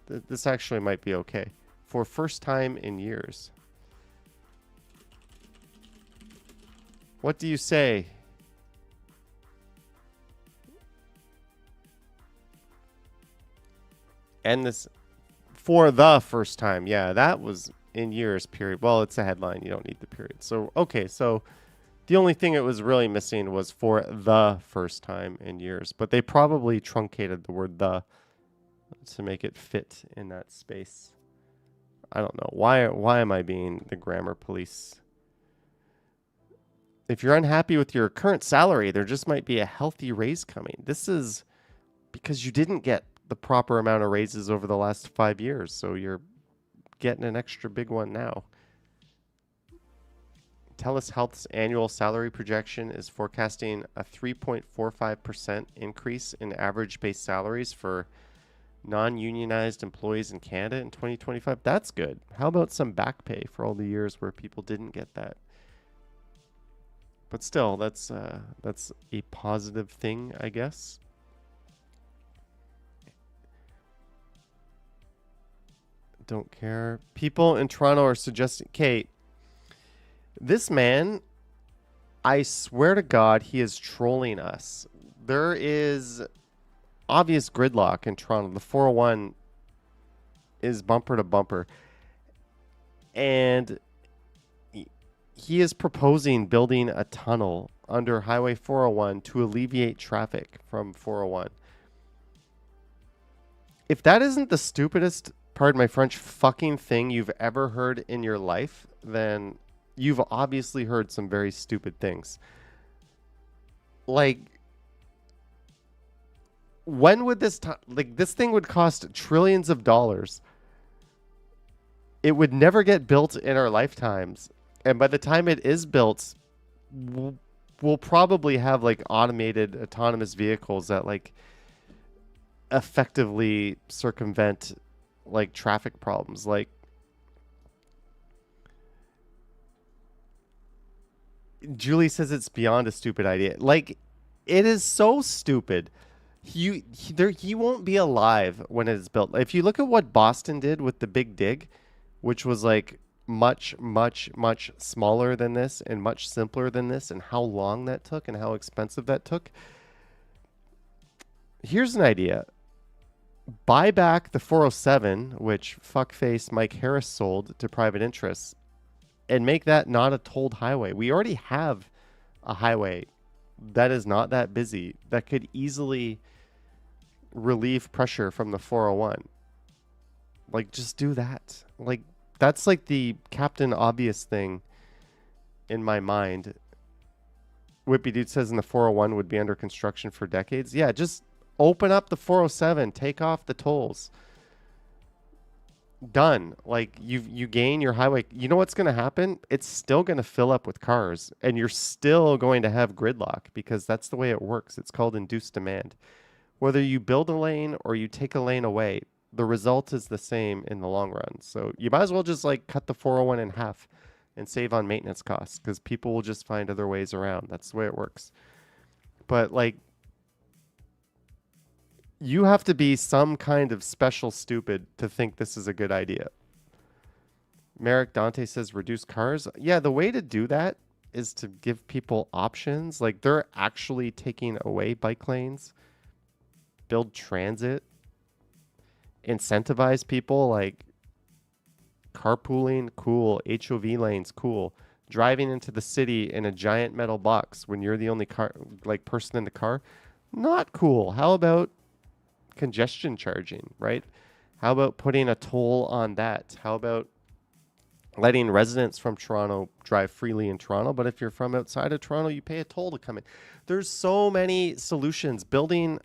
A: This actually might be okay. For first time in years. What do you say? And this for the first time. Yeah, that was in years period. Well, it's a headline. You don't need the period. So, okay. So the only thing it was really missing was for the first time in years. But they probably truncated the word the to make it fit in that space. I don't know. Why am I being the grammar police? If you're unhappy with your current salary, there just might be a healthy raise coming. This is because you didn't get the proper amount of raises over the last 5 years. So you're getting an extra big one now. TELUS Health's annual salary projection is forecasting a 3.45% increase in average base salaries for non-unionized employees in Canada in 2025. That's good. How about some back pay for all the years where people didn't get that? But still, that's a positive thing, I guess. Don't care. People in Toronto are suggesting, Kate, this man, I swear to God, he is trolling us. There is obvious gridlock in Toronto. The 401 is bumper to bumper. And he is proposing building a tunnel under Highway 401 to alleviate traffic from 401. If that isn't the stupidest, pardon my French, fucking thing you've ever heard in your life, then you've obviously heard some very stupid things. Like, when would this this thing would cost trillions of dollars. It would never get built in our lifetimes. And by the time it is built, we'll probably have like automated autonomous vehicles that like effectively circumvent like traffic problems. Like, Julie says it's beyond a stupid idea. Like, it is so stupid. He won't be alive when it is built. If you look at what Boston did with the Big Dig, which was like much smaller than this and much simpler than this, and how long that took and how expensive that took. Here's an idea. Buy back the 407, which fuckface Mike Harris sold to private interests, and make that not a tolled highway. We already have a highway that is not that busy that could easily relieve pressure from the 401. Like, just do that. Like, that's like the Captain Obvious thing in my mind. Whippy Dude says in the 401 would be under construction for decades. Yeah, just open up the 407, take off the tolls. Done. Like, you gain your highway. You know what's going to happen? It's still going to fill up with cars, and you're still going to have gridlock because that's the way it works. It's called induced demand. Whether you build a lane or you take a lane away, the result is the same in the long run. So you might as well just like cut the 401 in half and save on maintenance costs because people will just find other ways around. That's the way it works. But like, you have to be some kind of special stupid to think this is a good idea. Merrick Dante says reduce cars. Yeah, the way to do that is to give people options. Like they're actually taking away bike lanes, build transit, incentivize people like carpooling, cool, HOV lanes, cool. Driving into the city in a giant metal box when you're the only car like person in the car, not cool. How about congestion charging, right? How about putting a toll on that? How about letting residents from Toronto drive freely in Toronto, but if you're from outside of Toronto, you pay a toll to come in. There's so many solutions. Building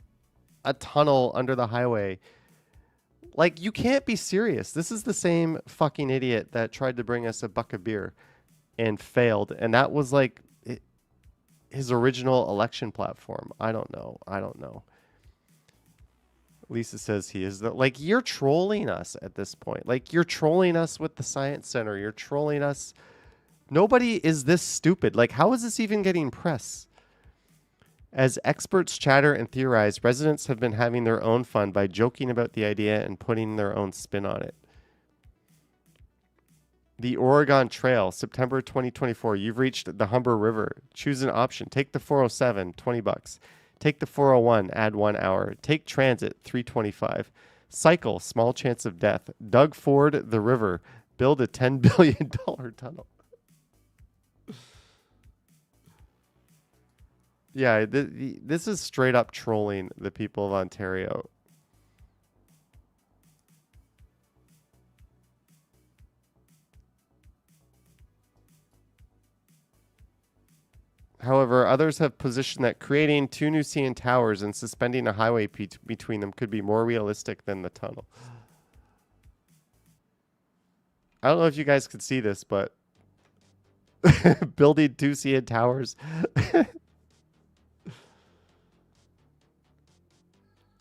A: a tunnel under the highway. Like, you can't be serious. This is the same fucking idiot that tried to bring us a buck of beer and failed. And that was like his original election platform. I don't know. Lisa says he is like, you're trolling us at this point. Like, you're trolling us with the Science Center. You're trolling us. Nobody is this stupid. Like, how is this even getting press? As experts chatter and theorize, residents have been having their own fun by joking about the idea and putting their own spin on it. The Oregon Trail, September 2024. You've reached the Humber River. Choose an option. Take the 407, $20. Take the 401, add 1 hour. Take transit, $325. Cycle, small chance of death. Doug Ford the river. Build a $10 billion tunnel. Yeah, this is straight up trolling the people of Ontario. However, others have positioned that creating 2 new CN towers and suspending a highway between them could be more realistic than the tunnel. I don't know if you guys could see this, but building 2 CN towers.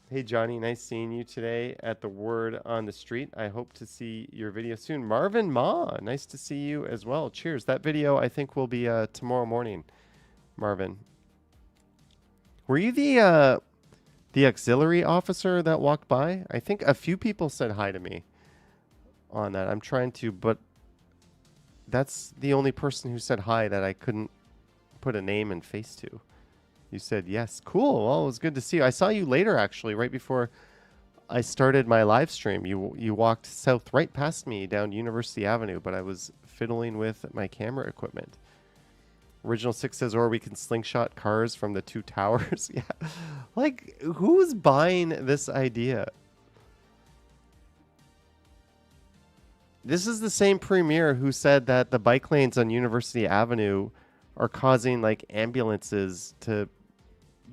A: Hey, Johnny, nice seeing you today at the Word on the Street. I hope to see your video soon. Marvin Ma, nice to see you as well. Cheers. That video, I think, will be tomorrow morning. Marvin, were you the auxiliary officer that walked by? I think a few people said hi to me on that. I'm trying to, but that's the only person who said hi that I couldn't put a name and face to. You said yes. Cool. Well, it was good to see you. I saw you later, actually, right before I started my live stream. You walked south right past me down University Avenue, but I was fiddling with my camera equipment. Original 6 says, or we can slingshot cars from the 2 towers. Yeah. Like, who's buying this idea? This is the same premier who said that the bike lanes on University Avenue are causing, like, ambulances to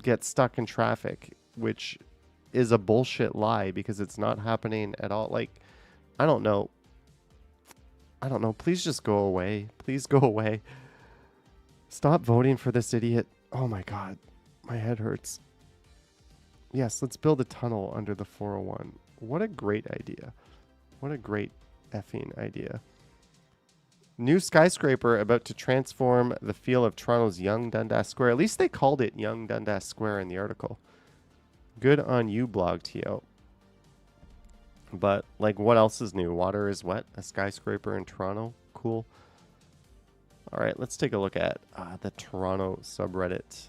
A: get stuck in traffic, which is a bullshit lie because it's not happening at all. Like, I don't know. Please just go away. Please go away. Stop voting for this idiot. Oh my God. My head hurts. Yes, let's build a tunnel under the 401. What a great idea. What a great effing idea. New skyscraper about to transform the feel of Toronto's Yonge Dundas Square. At least they called it Yonge Dundas Square in the article. Good on you, BlogTO. But, like, what else is new? Water is wet. A skyscraper in Toronto. Cool. All right, let's take a look at the Toronto subreddit.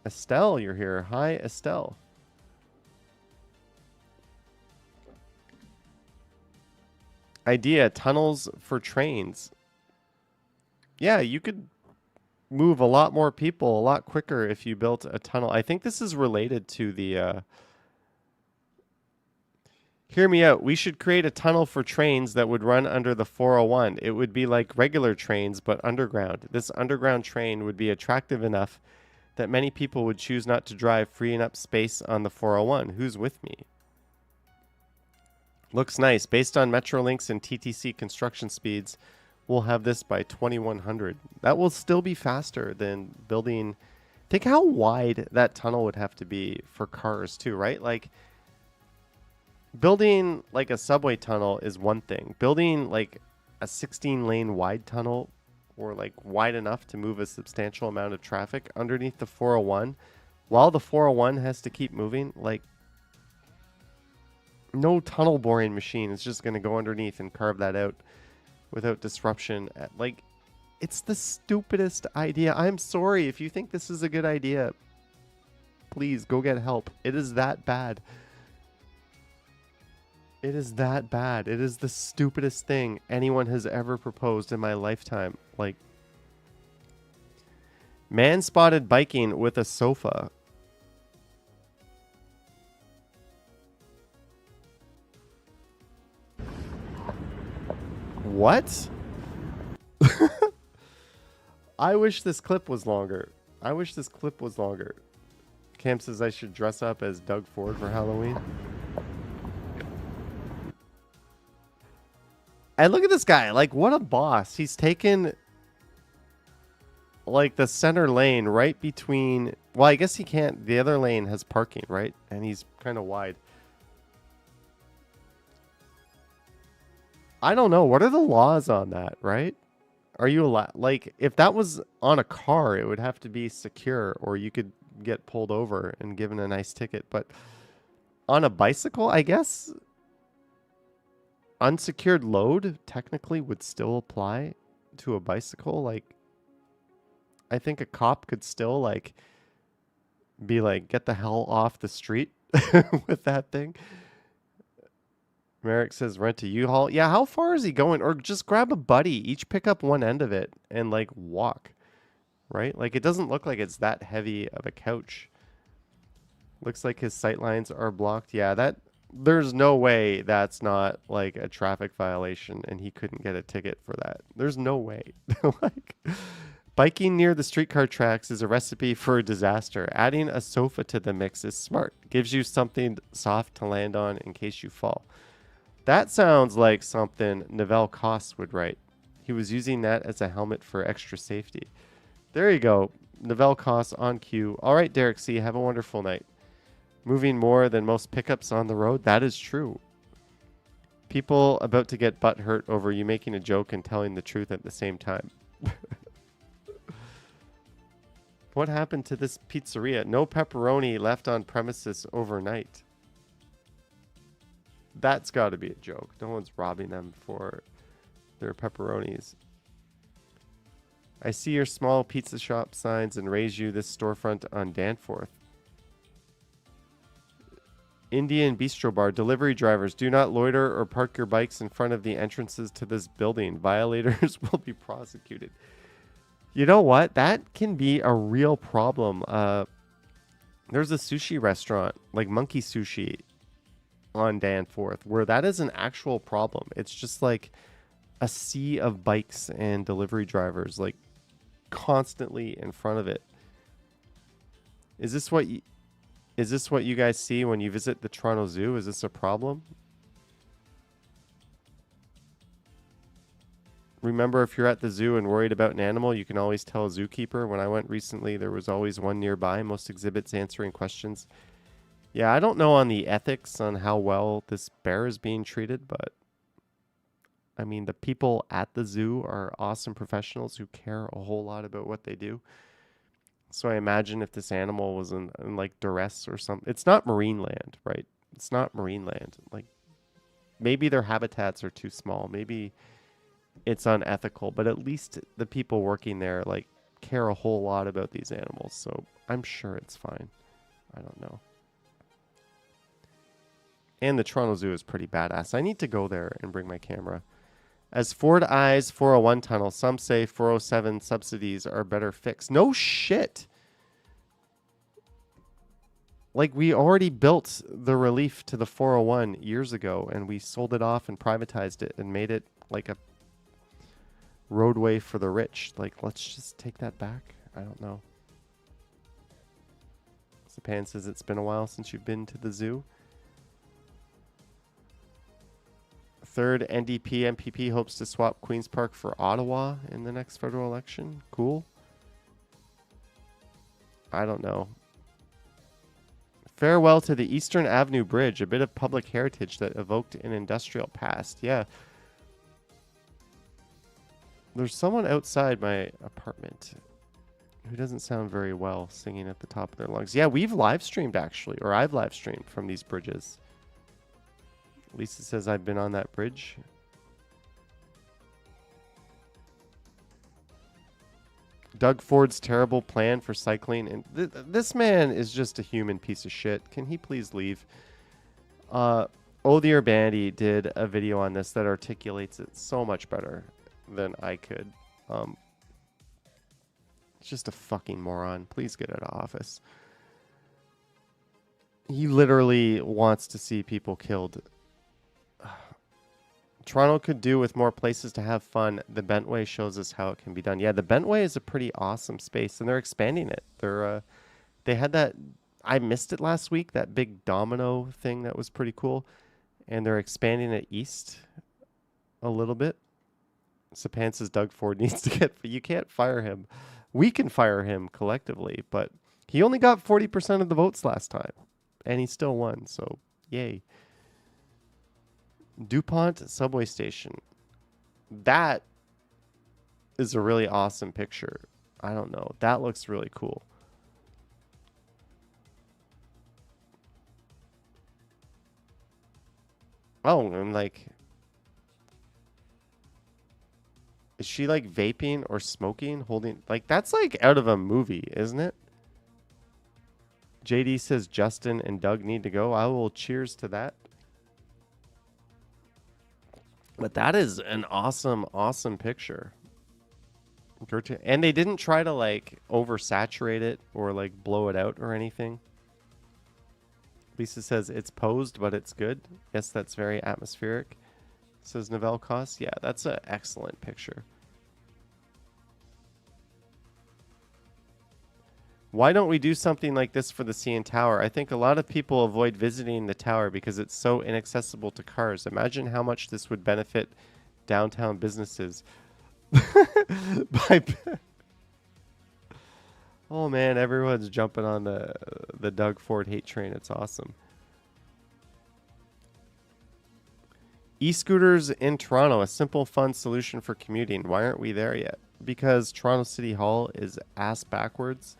A: Estelle, you're here. Hi, Estelle. Idea, tunnels for trains. Yeah, you could move a lot more people a lot quicker if you built a tunnel. I think this is related to the... Hear me out. We should create a tunnel for trains that would run under the 401. It would be like regular trains, but underground. This underground train would be attractive enough that many people would choose not to drive, freeing up space on the 401. Who's with me? Looks nice. Based on Metrolinx and TTC construction speeds, we'll have this by 2100. That will still be faster than building... Think how wide that tunnel would have to be for cars too, right? Like, building like a subway tunnel is one thing. Building like a 16-lane wide tunnel, or like wide enough to move a substantial amount of traffic underneath the 401, while the 401 has to keep moving, like, no tunnel boring machine is just going to go underneath and carve that out without disruption. Like, it's the stupidest idea. I'm sorry if you think this is a good idea. Please go get help. It is that bad. It is that bad. It is the stupidest thing anyone has ever proposed in my lifetime. Like, man spotted biking with a sofa. What? I wish this clip was longer. Cam says I should dress up as Doug Ford for Halloween. And look at this guy. Like, what a boss. He's taken, like, the center lane right between... Well, I guess he can't. The other lane has parking, right? And he's kind of wide. I don't know. What are the laws on that, right? Are you allowed... Like, if that was on a car, it would have to be secure, or you could get pulled over and given a nice ticket. But on a bicycle, I guess... Unsecured load technically would still apply to a bicycle. Like, I think a cop could still, like, be like, get the hell off the street with that thing. Merrick says rent a U-Haul. Yeah, how far is he going? Or just grab a buddy. Each pick up one end of it and, like, walk. Right? Like, it doesn't look like it's that heavy of a couch. Looks like his sight lines are blocked. Yeah, that... There's no way that's not, like, a traffic violation and he couldn't get a ticket for that. There's no way. Like, biking near the streetcar tracks is a recipe for a disaster. Adding a sofa to the mix is smart. Gives you something soft to land on in case you fall. That sounds like something Novell Koss would write. He was using that as a helmet for extra safety. There you go. Novell Koss on cue. All right, Derek C., have a wonderful night. Moving more than most pickups on the road. That is true. People about to get butt hurt over you making a joke and telling the truth at the same time. What happened to this pizzeria? No pepperoni left on premises overnight. That's got to be a joke. No one's robbing them for their pepperonis. I see your small pizza shop signs and raise you this storefront on Danforth. Indian Bistro Bar. Delivery drivers, do not loiter or park your bikes in front of the entrances to this building. Violators will be prosecuted. You know what? That can be a real problem. There's a sushi restaurant, like Monkey Sushi, on Danforth, where that is an actual problem. It's just like a sea of bikes and delivery drivers, like, constantly in front of it. Is this what you guys see when you visit the Toronto Zoo? Is this a problem? Remember, if you're at the zoo and worried about an animal, you can always tell a zookeeper. When I went recently, there was always one nearby. Most exhibits answering questions. Yeah, I don't know on the ethics on how well this bear is being treated, but I mean, the people at the zoo are awesome professionals who care a whole lot about what they do. So I imagine if this animal was in like duress or something. It's not marine land, right? It's not marine land. Like, maybe their habitats are too small. Maybe it's unethical, but at least the people working there, like, care a whole lot about these animals. So I'm sure it's fine. I don't know. And the Toronto Zoo is pretty badass. I need to go there and bring my camera. As Ford eyes 401 tunnel, some say 407 subsidies are better fixed. No shit. Like, we already built the relief to the 401 years ago, and we sold it off and privatized it and made it like a roadway for the rich. Like, let's just take that back. I don't know. Zapan says it's been a while since you've been to the zoo. Third NDP MPP hopes to swap Queen's Park for Ottawa in the next federal election. Cool. I don't know. Farewell to the Eastern Avenue Bridge, a bit of public heritage that evoked an industrial past. Yeah. There's someone outside my apartment who doesn't sound very well singing at the top of their lungs. Yeah, we've live streamed actually, or I've live streamed from these bridges. Lisa says I've been on that bridge. Doug Ford's terrible plan for cycling. And this man is just a human piece of shit. Can he please leave? Odier Bandy did a video on this that articulates it so much better than I could. It's just a fucking moron. Please get out of office. He literally wants to see people killed. Toronto could do with more places to have fun. The Bentway shows us how it can be done. Yeah, the Bentway is a pretty awesome space, and they're expanding it. They had that. I missed it last week. That big domino thing that was pretty cool, and they're expanding it east a little bit. Sapan says Doug Ford needs to get. You can't fire him. We can fire him collectively, but he only got 40% of the votes last time, and he still won. So yay. DuPont subway station. That is a really awesome picture. I don't know. That looks really cool. Oh, and like, is she like vaping or smoking, holding, like, that's like out of a movie, isn't it? JD says Justin and Doug need to go. I will cheers to that. But that is an awesome, awesome picture. And they didn't try to like oversaturate it or like blow it out or anything. Lisa says it's posed, but it's good. Yes, that's very atmospheric. Says Novell Cost. Yeah, that's an excellent picture. Why don't we do something like this for the CN Tower? I think a lot of people avoid visiting the tower because it's so inaccessible to cars. Imagine how much this would benefit downtown businesses. Oh man, everyone's jumping on the Doug Ford hate train. It's awesome. E-scooters in Toronto, a simple, fun solution for commuting. Why aren't we there yet? Because Toronto City Hall is ass backwards.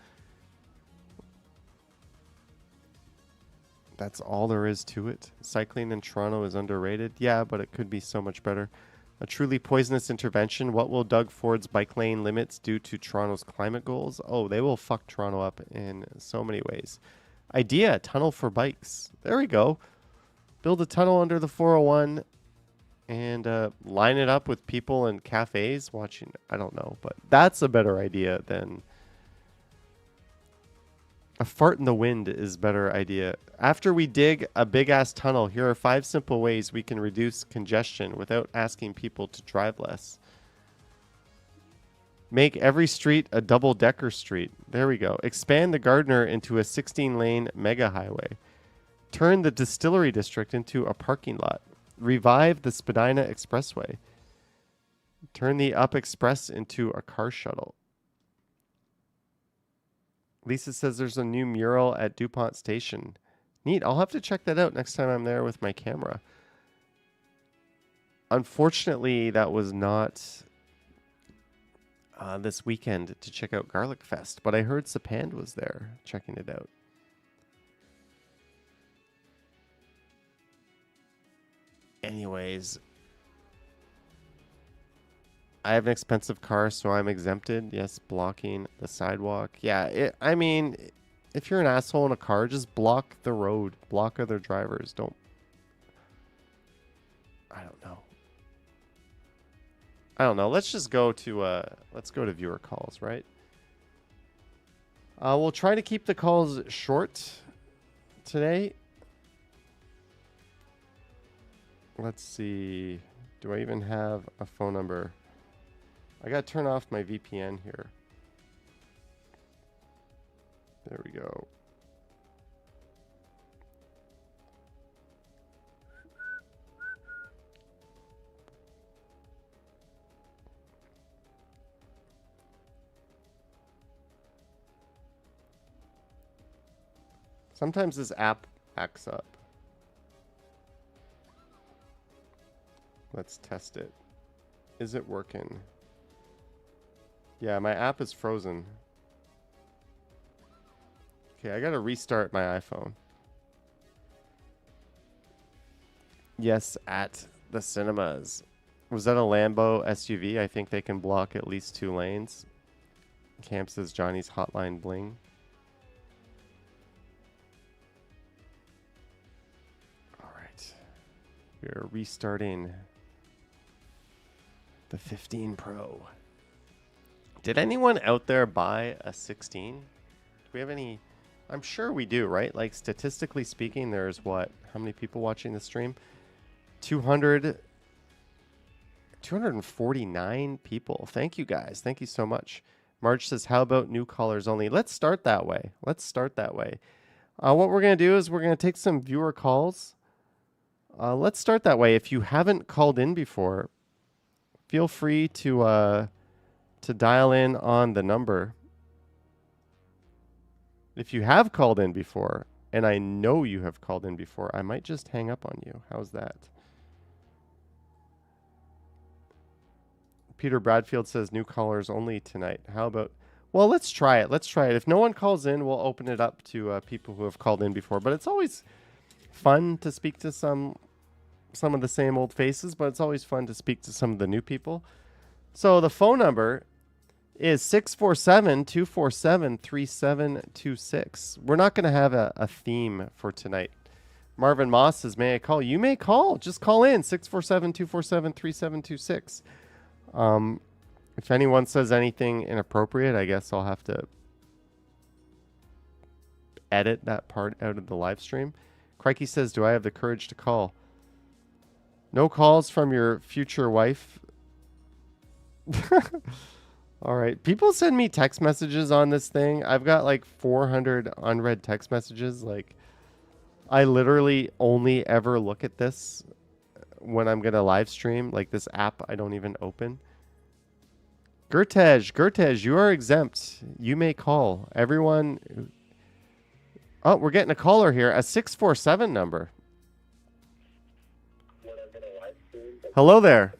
A: That's all there is to it. Cycling in Toronto is underrated. Yeah, but it could be so much better. A truly poisonous intervention. What will Doug Ford's bike lane limits do to Toronto's climate goals? Oh, they will fuck Toronto up in so many ways. Idea, tunnel for bikes. There we go. Build a tunnel under the 401 and line it up with people in cafes watching. I don't know, but that's a better idea than... A fart in the wind is a better idea. After we dig a big-ass tunnel, here are 5 simple ways we can reduce congestion without asking people to drive less. Make every street a double-decker street. There we go. Expand the Gardner into a 16-lane mega highway. Turn the Distillery District into a parking lot. Revive the Spadina Expressway. Turn the Up Express into a car shuttle. Lisa says there's a new mural at DuPont Station. Neat. I'll have to check that out next time I'm there with my camera. Unfortunately, that was not this weekend to check out Garlic Fest, but I heard Sapand was there checking it out. Anyways, I have an expensive car, so I'm exempted. Yes, blocking the sidewalk. Yeah, I mean, if you're an asshole in a car, just block the road. Block other drivers. Don't... I don't know. Let's just go to viewer calls, right? We'll try to keep the calls short today. Let's see. Do I even have a phone number? I gotta turn off my VPN here. There we go. Sometimes this app acts up. Let's test it. Is it working? Yeah, my app is frozen. Okay, I gotta restart my iPhone. Yes, at the cinemas. Was that a Lambo SUV? I think they can block at least 2 lanes. Cam says Johnny's hotline bling. All right. We're restarting the 15 Pro. Did anyone out there buy a 16? Do we have any? I'm sure we do, right? Like, statistically speaking, there's what? How many people watching the stream? 249 people. Thank you, guys. Thank you so much. Marge says, how about new callers only? Let's start that way. What we're going to do is we're going to take some viewer calls. Let's start that way. If you haven't called in before, feel free to dial in on the number. If you have called in before, and I know you have called in before, I might just hang up on you. How's that? Peter Bradfield says new callers only tonight. How about... Well, let's try it. If no one calls in, we'll open it up to people who have called in before. But it's always fun to speak to some of the same old faces, but it's always fun to speak to some of the new people. So the phone number is 647-247-3726. We're not going to have a theme for tonight. Marvin Moss says, may I call? You may call. Just call in, 647-247-3726. If anyone says anything inappropriate, I guess I'll have to edit that part out of the live stream. Crikey says, do I have the courage to call? No calls from your future wife. All right. People send me text messages on this thing. I've got like 400 unread text messages. Like, I literally only ever look at this when I'm going to live stream. Like, this app I don't even open. Gertej, you are exempt. You may call. Everyone. Oh, we're getting a caller here. A 647 number. Hello there.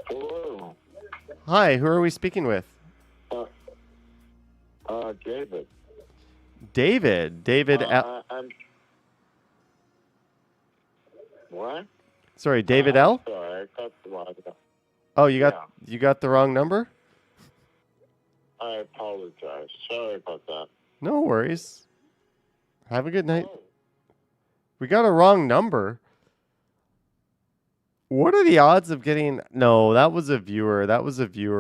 G: Hello.
A: Hi, who are we speaking with?
G: David.
A: David.
G: What?
A: Sorry, David L.
G: Sorry, I got the wrong.
A: Oh, you got the wrong number?
G: I apologize. Sorry about that.
A: No worries. Have a good night.
G: Oh.
A: We got a wrong number. What are the odds of getting... No, that was a viewer.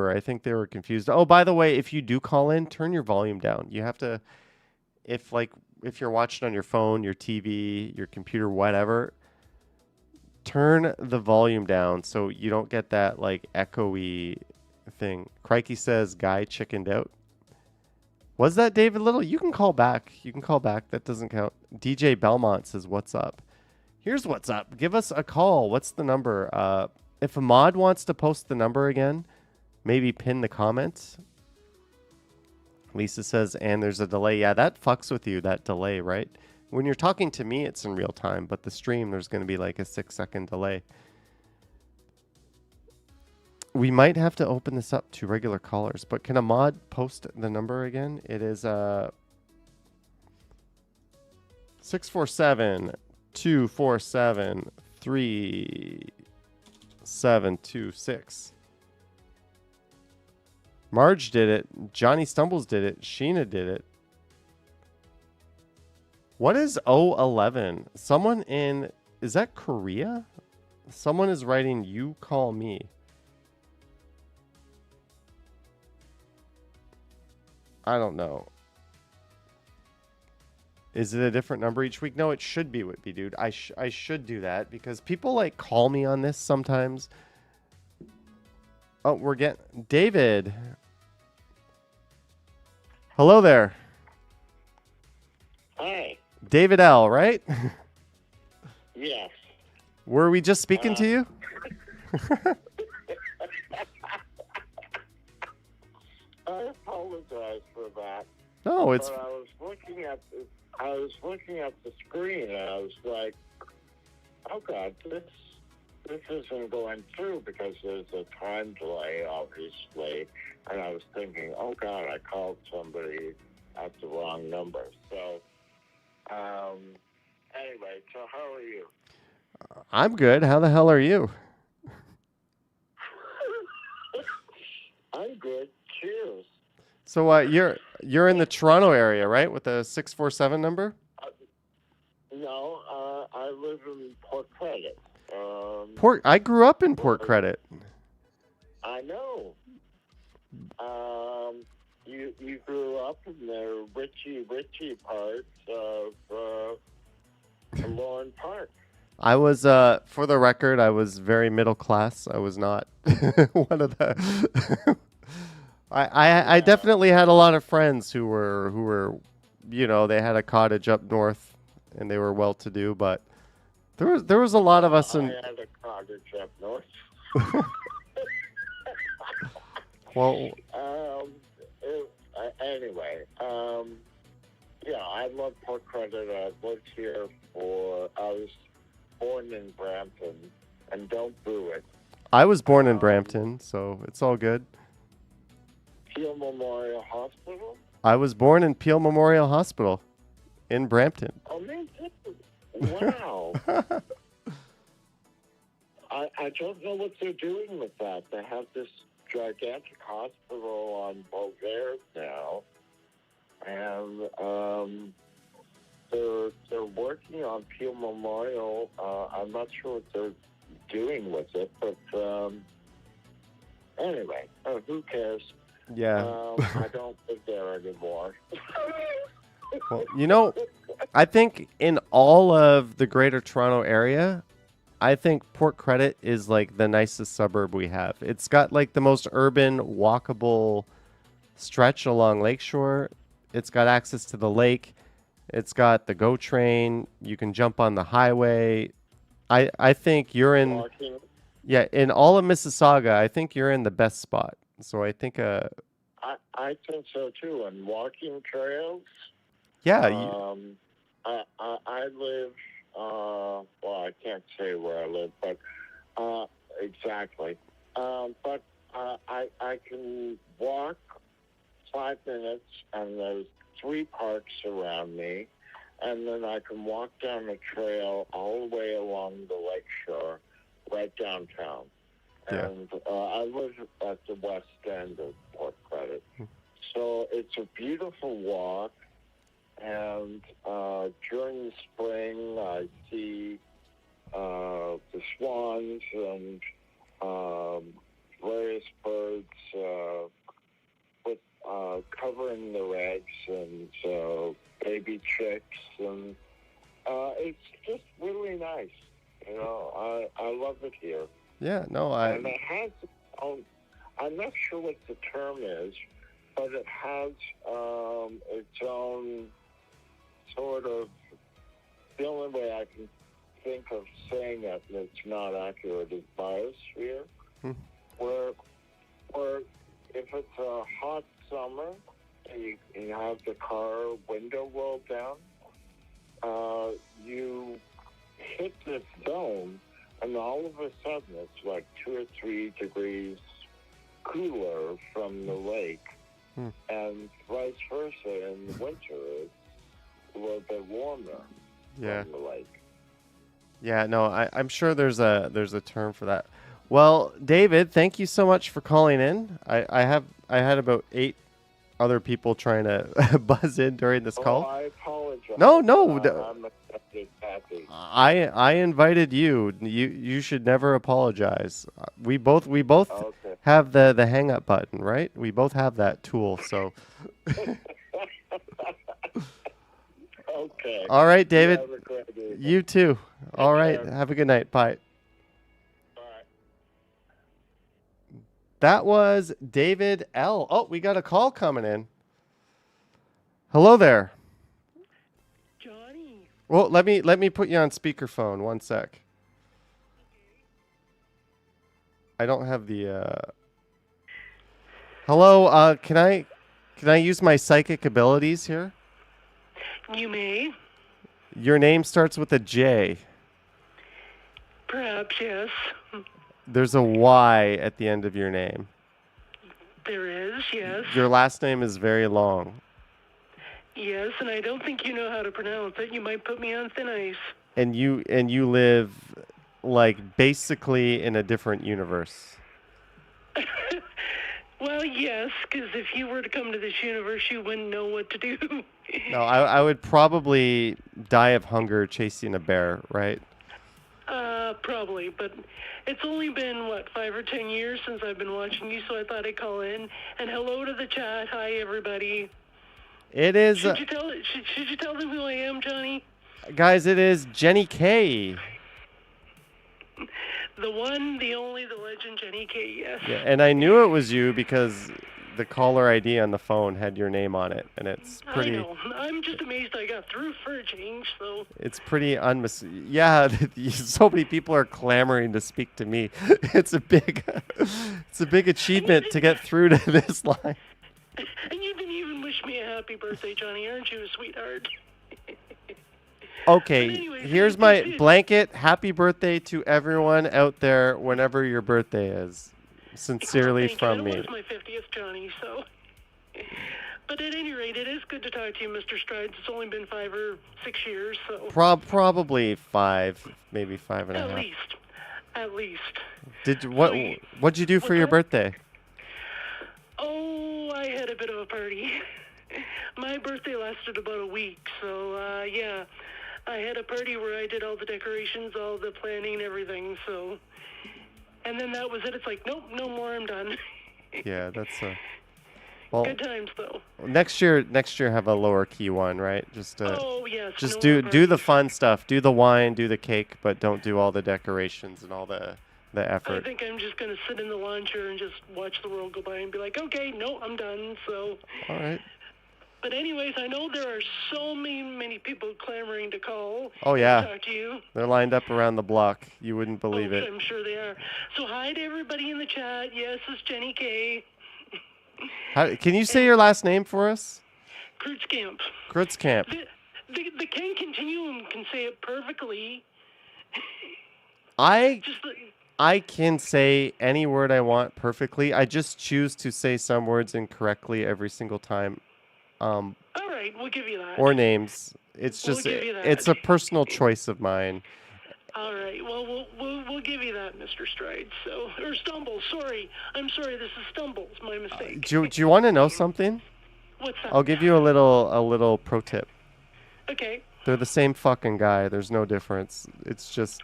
A: I think they were confused. Oh, by the way, if you do call in, turn your volume down. You have to... If you're watching on your phone, your TV, your computer, whatever, turn the volume down so you don't get that, like, echoey thing. Crikey says, guy chickened out. Was that David Little? You can call back. That doesn't count. DJ Belmont says, what's up? Here's what's up. Give us a call. What's the number? If a mod wants to post the number again, maybe pin the comments. Lisa says, and there's a delay. Yeah, that fucks with you, that delay, right? When you're talking to me, it's in real time, but the stream, there's going to be like a 6-second delay. We might have to open this up to regular callers, but can a mod post the number again? It is 647-247-3726. Marge did it. Johnny Stumbles did it. Sheena did it. What is 011? Someone in... Is that Korea? Someone is writing, you call me. I don't know. Is it a different number each week? No, it should be, Whitby, dude. I should do that because people like call me on this sometimes. Oh, we're getting David. Hello there.
G: Hi.
A: David L, right?
G: Yes.
A: Were we just speaking to you?
G: I apologize for that.
A: No, it's...
G: But I was looking at the screen and I was like, oh God, this isn't going through because there's a time delay, obviously. And I was thinking, oh God, I called somebody at the wrong number. So, anyway, so how are you?
A: I'm good. How the hell are you?
G: I'm
A: So you're in the Toronto area, right? With the 647 number?
G: No, I live in Port Credit.
A: I grew up in Port Credit.
G: I know. You grew up in the richy parts of Lauren Park.
A: I was, for the record, I was very middle class. I was not one of the. I definitely had a lot of friends who were, they had a cottage up north, and they were well to do. But there was a lot of us in.
G: I had a cottage up north.
A: Well,
G: anyway, yeah, I love Port Credit. I lived here I was born in Brampton, and don't boo it.
A: I was born in Brampton, so it's all good.
G: Peel Memorial Hospital?
A: I was born in Peel Memorial Hospital in Brampton.
G: Oh, me too. Wow. I don't know what they're doing with that. They have this gigantic hospital on Beauvais now, and they're working on Peel Memorial. I'm not sure what they're doing with it, but anyway, who cares?
A: Yeah.
G: I don't live there anymore.
A: Well, I think in all of the Greater Toronto area, I think Port Credit is like the nicest suburb we have. It's got like the most urban, walkable stretch along Lakeshore. It's got access to the lake. It's got the GO train. You can jump on the highway. I think you're in.
G: Walking.
A: Yeah, in all of Mississauga, I think you're in the best spot. So I think
G: I think so too. And walking trails.
A: yeah,
G: I live. Well, I can't say where I live, but exactly. But I can walk 5 minutes, and there's 3 parks around me, and then I can walk down the trail all the way along the lakeshore, right downtown.
A: Yeah.
G: And I live at the west end of Port Credit. So it's a beautiful walk, and during the spring I see the swans and various birds covering their eggs and baby chicks, and it's just really nice. I love it here.
A: yeah. No,
G: And it has I'm not sure what the term is, but it has its own sort of, the only way I can think of saying it, and it's not accurate, is biosphere, where if it's a hot summer and you have the car window rolled down, you hit this zone, and all of a sudden it's like 2 or 3 degrees cooler from the lake, and vice versa. In the winter, it's a little bit warmer from the lake.
A: Yeah, no, I'm sure there's a term for that. Well, David, thank you so much for calling in. I had about 8 other people trying to buzz in during this call.
G: I apologize.
A: No.
G: I'm happy.
A: I invited you. You should never apologize. We both
G: Okay.
A: have the hang up button, right? We both have that tool. So.
G: Okay.
A: All right, David.
G: You have a great evening.
A: You too. All right.
G: care.
A: Have a good night. Bye.
G: Bye.
A: That was David L. Oh, we got a call coming in. Hello there.
H: Johnny.
A: Well, let me put you on speakerphone. 1 sec. I don't have the. Hello. Can I use my psychic abilities here?
H: You may.
A: Your name starts with a J.
H: Perhaps, yes.
A: There's a Y at the end of your name.
H: There is, yes.
A: Your last name is very long.
H: Yes, and I don't think you know how to pronounce it. You might put me on thin ice.
A: And you live like basically in a different universe.
H: Well, yes, because if you were to come to this universe, you wouldn't know what to do.
A: No, I would probably die of hunger chasing a bear, right?
H: Probably, but it's only been, 5 or 10 years since I've been watching you, so I thought I'd call in. And hello to the chat. Hi, everybody.
A: It is,
H: Should you tell them who I am, Johnny?
A: guys, it is Jenny K.
H: The one, the only, the legend, Jenny K, yes.
A: Yeah, and I knew it was you because the caller ID on the phone had your name on it, and it's
H: I
A: pretty.
H: know. I'm just amazed I got through for a change, so...
A: It's pretty Yeah, so many people are clamoring to speak to me. It's a big achievement to get through to this line.
H: And you didn't even wish me a happy birthday, Johnny. Aren't you a sweetheart?
A: Okay,
H: But anyway,
A: here's my blanket. Happy birthday to everyone out there whenever your birthday is. Sincerely
H: Thank
A: from
H: you.
A: me.
H: It was my 50th, Johnny, so... But at any rate, it is good to talk to you, Mr. Strides. It's only been 5 or 6 years, so...
A: Probably 5, maybe 5.5.
H: At least.
A: What'd you do for your birthday?
H: Oh, I had a bit of a party. My birthday lasted about a week, so, yeah. I had a party where I did all the decorations, all the planning, everything, so... And then that was it. It's like, nope, no more, I'm done.
A: Yeah, that's well.
H: Good times, though.
A: Next year have a lower key one, right? Just
H: Oh, yes.
A: just
H: no
A: do the fun stuff. Do the wine, do the cake, but don't do all the decorations and all the
H: I
A: effort.
H: think I'm just going to sit in the lawn chair and just watch the world go by and be like, okay, no, I'm done, so...
A: All right.
H: But anyways, I know there are so many people clamoring to call.
A: Oh, yeah.
H: And talk to you.
A: They're lined up around the block. You wouldn't believe it.
H: I'm sure they are. So hi to everybody in the chat. Yes, it's Jenny K.
A: Can you say your last name for us?
H: Kurtzkamp.
A: Kurtzkamp.
H: The Ken Continuum can say it perfectly.
A: I
H: Just
A: can say any word I want perfectly. I just choose to say some words incorrectly every single time.
H: all right, we'll give you that.
A: Or names. It's
H: We'll
A: just
H: give you that.
A: it's a personal choice of mine.
H: All right. Well, we'll give you that, Mr. Strides. So, or Stumbles. Sorry. I'm sorry. This is Stumbles. My mistake.
A: Do you want to know something?
H: What's that?
A: I'll give you a little pro tip.
H: Okay.
A: They're the same fucking guy. There's no difference. It's just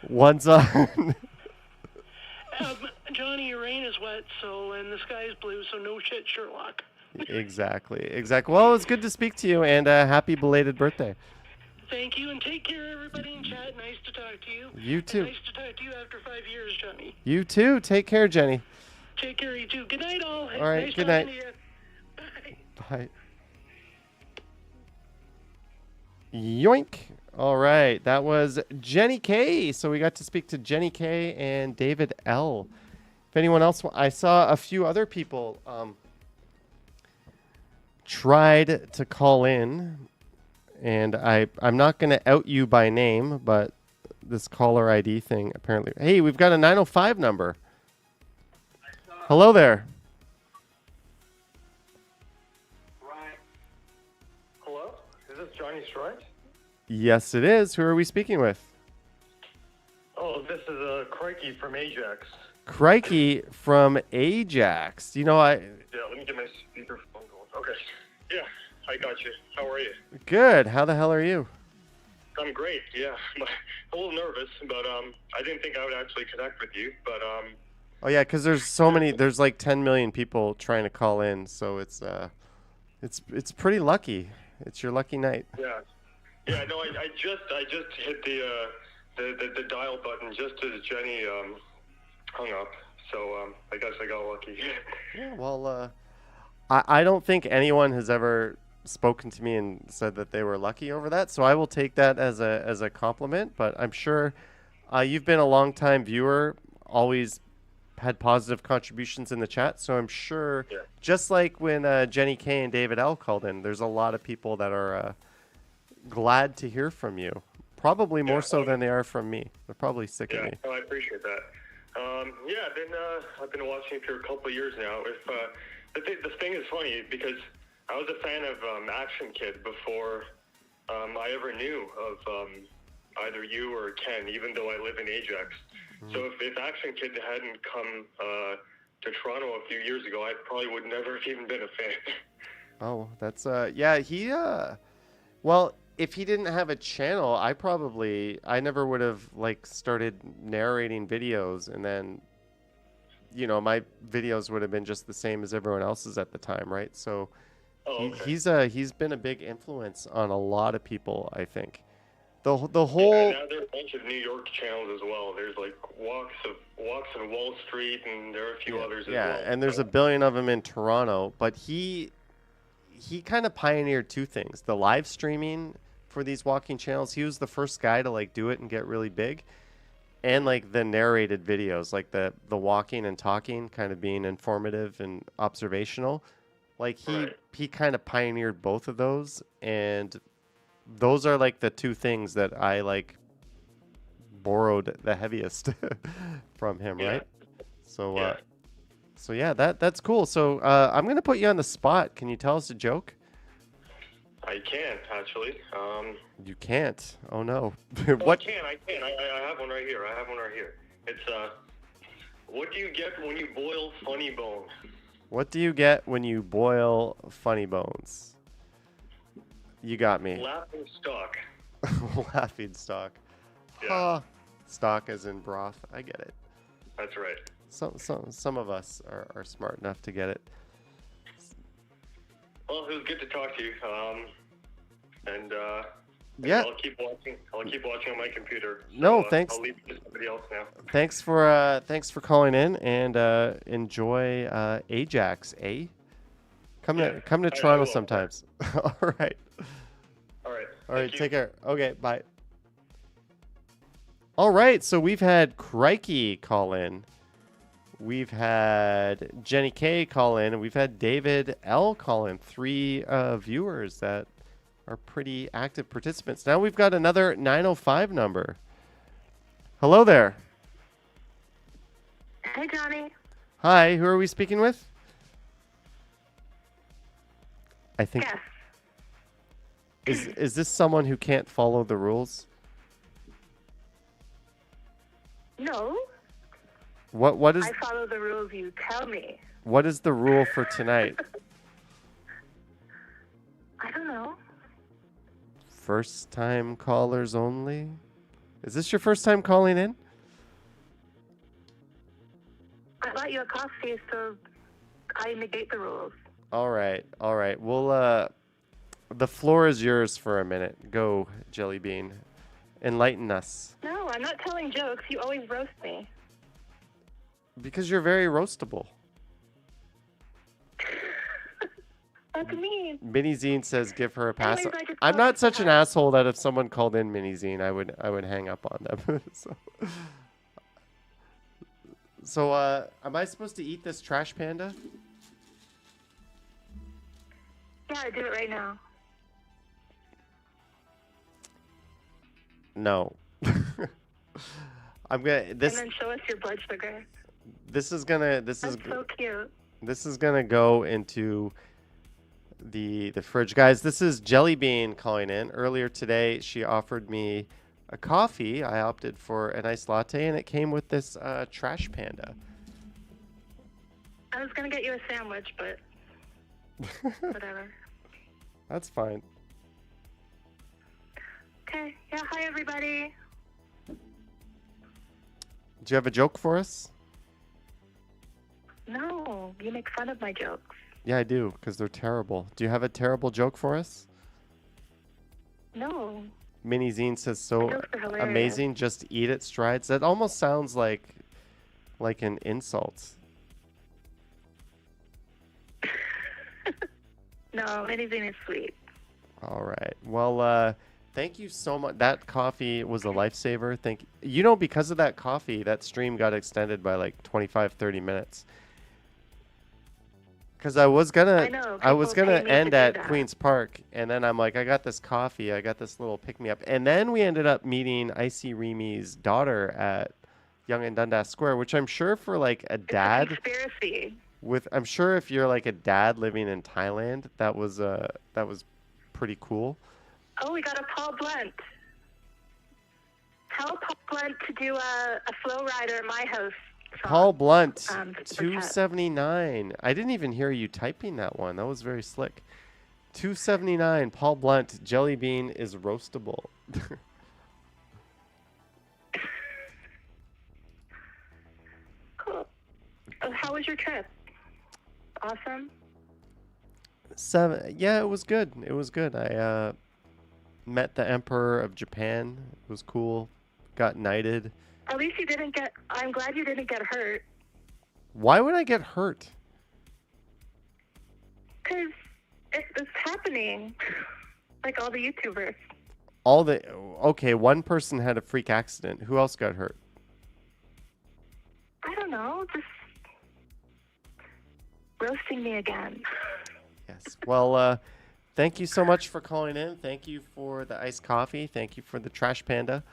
A: one's on.
H: Johnny, your rain is wet, so and the sky is blue, so no shit, Sherlock.
A: Exactly. Well, it's good to speak to you, and happy belated birthday.
H: Thank you, and take care, everybody in chat. Nice to talk to you.
A: You too.
H: And nice to talk to you after 5 years, Johnny.
A: You too. Take care, Jenny.
H: Take care, you too. Good night, all.
A: All right,
H: Nice
A: good
H: talking
A: night.
H: to you.
A: Bye.
H: Bye.
A: Yoink. All right. That was Jenny K. So we got to speak to Jenny K and David L. If anyone else, I saw a few other people tried to call in, and I'm not going to out you by name, but this caller ID thing apparently. Hey, we've got a 905 number. Hello there.
I: Hello? Is this Johnny Strides?
A: Yes, it is. Who are we speaking with?
I: Oh, this is Crikey from Ajax.
A: Crikey from Ajax. You know,
I: Yeah, let me get my speakerphone going. Okay. Yeah, I got you. How are you?
A: Good. How the hell are you?
I: I'm great, yeah. A little nervous, but I didn't think I would actually connect with you, but
A: Oh yeah, because there's so many. There's like 10 million people trying to call in, so it's pretty lucky. It's your lucky night.
I: yeah. Yeah, no, I just hit the dial button just as Jenny hung up, so I guess I got lucky.
A: Yeah. Well, I don't think anyone has ever spoken to me and said that they were lucky over that, so I will take that as a compliment. But I'm sure you've been a long-time viewer, always had positive contributions in the chat, so I'm sure, just like when Jenny K and David L called in, there's a lot of people that are glad to hear from you. Probably more so than they are from me. They're probably sick of me.
I: Oh, I appreciate that. I've been watching for a couple of years now. The thing is funny because I was a fan of Action Kid before I ever knew of either you or Ken, even though I live in Ajax. So if Action Kid hadn't come to Toronto a few years ago, I probably would never have even been a fan.
A: Oh, that's yeah, he well, if he didn't have a channel, I never would have like started narrating videos, and then my videos would have been just the same as everyone else's at the time, right? So
I: Oh, okay.
A: he's been a big influence on a lot of people, I think. The
I: Yeah,
A: whole
I: now there are a bunch of New York channels as well. There's like walks on Wall Street, and there are a few others as well.
A: and there's a billion of them in Toronto, but he kind of pioneered two things: the live streaming for these walking channels. He was the first guy to like do it and get really big, and like the narrated videos, like the walking and talking, kind of being informative and observational. Like he kind of pioneered both of those, and those are like the two things that I like borrowed the heaviest from him,
I: Yeah.
A: right? So
I: Yeah.
A: so yeah, that's cool. So I'm gonna put you on the spot. Can you tell us a joke?
I: I can actually.
A: You can't. Oh no.
I: What? I can. I have one right here. It's what do you get when you boil funny bone?
A: What do you get when you boil funny bones? You got me.
I: Laughing stock.
A: Laughing stock.
I: Yeah.
A: Stock as in broth. I get it.
I: That's right.
A: Some of us are smart enough to get it.
I: Well, it was good to talk to you. And
A: Yeah.
I: I'll keep watching on my computer. So,
A: No, thanks.
I: I'll leave it to somebody else now.
A: Thanks for calling in, and enjoy Ajax, eh? Come to
I: I
A: Toronto
I: will.
A: sometimes. All right.
I: All right.
A: All right,
I: Thank you.
A: take care. Okay, bye. All right, so we've had Crikey call in. We've had Jenny K call in, and we've had David L call in. 3 viewers that are pretty active participants. Now we've got another 905 number. Hello there.
J: Hey, Johnny.
A: Hi, who are we speaking with? I think.
J: Yes.
A: Is this someone who can't follow the rules?
J: No.
A: What is
J: I follow the rules you tell me.
A: what is the rule for tonight?
J: I don't know.
A: First time callers only? Is this your first time calling in?
J: I bought you a coffee, so I negate the rules.
A: All right. Well, the floor is yours for a minute. Go, Jelly Bean. Enlighten us.
J: No, I'm not telling jokes. You always roast me.
A: Because you're very roastable.
J: That's mean.
A: Minnie Zine says give her a pass.
J: Anyways, I just
A: I'm
J: called
A: not
J: to
A: such an
J: pass.
A: asshole that if someone called in Minnie Zine, I would hang up on them. So am I supposed to eat this trash panda?
J: Yeah, do it right now.
A: No. I'm gonna
J: And then show us your blood sugar.
A: this is
J: That's so cute.
A: This is gonna go into the fridge, guys. This is Jelly Bean calling in. Earlier today, she offered me a coffee. I opted for a nice latte, and it came with this trash panda.
J: I was going to get you a sandwich, but whatever.
A: That's fine.
J: Okay. Yeah, hi, everybody.
A: Do you have a joke for us?
J: No, you make fun of my jokes.
A: Yeah, I do, because they're terrible. Do you have a terrible joke for us?
J: No.
A: Minnie Zine says so
J: Jokes are hilarious.
A: amazing. Just eat it strides. That almost sounds like an insult.
J: No, anything is sweet.
A: All right. Well, thank you so much. That coffee was a lifesaver. You know, because of that coffee, that stream got extended by like 25, 30 minutes. Because I was gonna
J: people pay me to
A: end
J: do
A: at
J: that.
A: Queen's Park, and then I'm like, I got this coffee, I got this little pick me up, and then we ended up meeting Icy Remi's daughter at Yonge and Dundas Square, which I'm sure for like a dad
J: Conspiracy.
A: I'm sure if you're like a dad living in Thailand, that was pretty cool.
J: Oh, we got a Paul Blunt. Tell Paul Blunt to do a flow rider at my house
A: Paul Blunt,
J: Super chat.
A: 279. I didn't even hear you typing that one. That was very slick. 279. Paul Blunt, Jelly Bean is roastable.
J: Cool. How was your trip? Awesome.
A: Yeah, it was good. It was good. I met the Emperor of Japan. It was cool. Got knighted.
J: At least you didn't get. I'm glad you didn't get hurt.
A: Why would I get hurt?
J: Because it's happening. Like all the YouTubers.
A: Okay, one person had a freak accident. Who else got hurt?
J: I don't know. Just roasting me again.
A: Yes. Well, thank you so much for calling in. Thank you for the iced coffee. Thank you for the trash panda.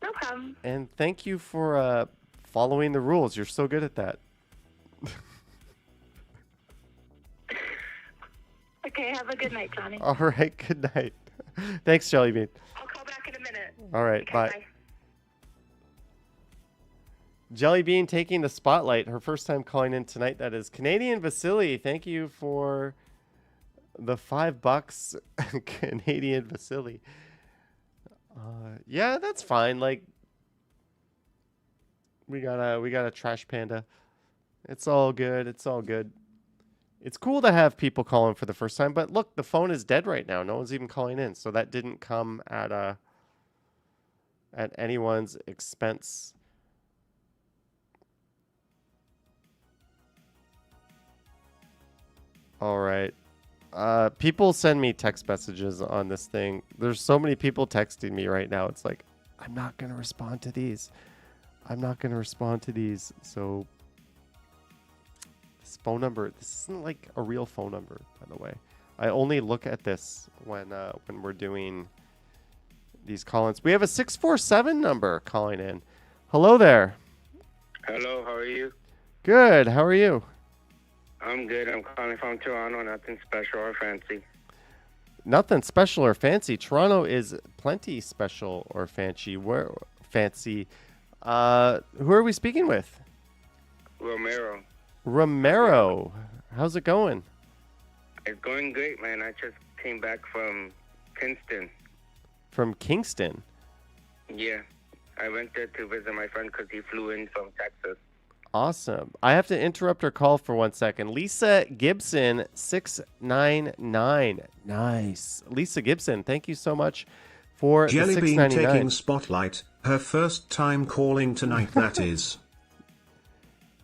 J: No problem.
A: And thank you for following the rules. You're so good at that.
J: Okay, have a good night, Johnny.
A: All right. Good night. Thanks, Jellybean.
J: I'll call back in a minute.
A: All right.
J: Okay,
A: bye. Jellybean taking the spotlight. Her first time calling in tonight. That is Canadian Vasily. Thank you for the $5, Canadian Vasily. Yeah, that's fine. Like, we got a trash panda. It's all good. It's all good. It's cool to have people calling for the first time, but look, the phone is dead right now. No one's even calling in, so that didn't come at anyone's expense. All right. People send me text messages on this thing. There's so many people texting me right now. It's like, I'm not going to respond to these. I'm not going to respond to these. So this phone number, this isn't like a real phone number, by the way. I only look at this when we're doing these call-ins. We have a 647 number calling in. Hello there.
K: Hello, how are you?
A: Good. How are you?
K: I'm good. I'm calling from Toronto. Nothing special or fancy.
A: Nothing special or fancy. Toronto is plenty special or fancy. Where fancy? Who are we speaking with?
K: Romero.
A: Romero. How's it going?
K: It's going great, man. I just came back from Kingston.
A: From Kingston?
K: Yeah. I went there to visit my friend because he flew in from Texas.
A: Awesome. I have to interrupt our call for 1 second. Lisa Gibson, 699. Nice. Lisa Gibson, thank you so much for the
L: Jellybean
A: 699.
L: taking spotlight. Her first time calling tonight, that is.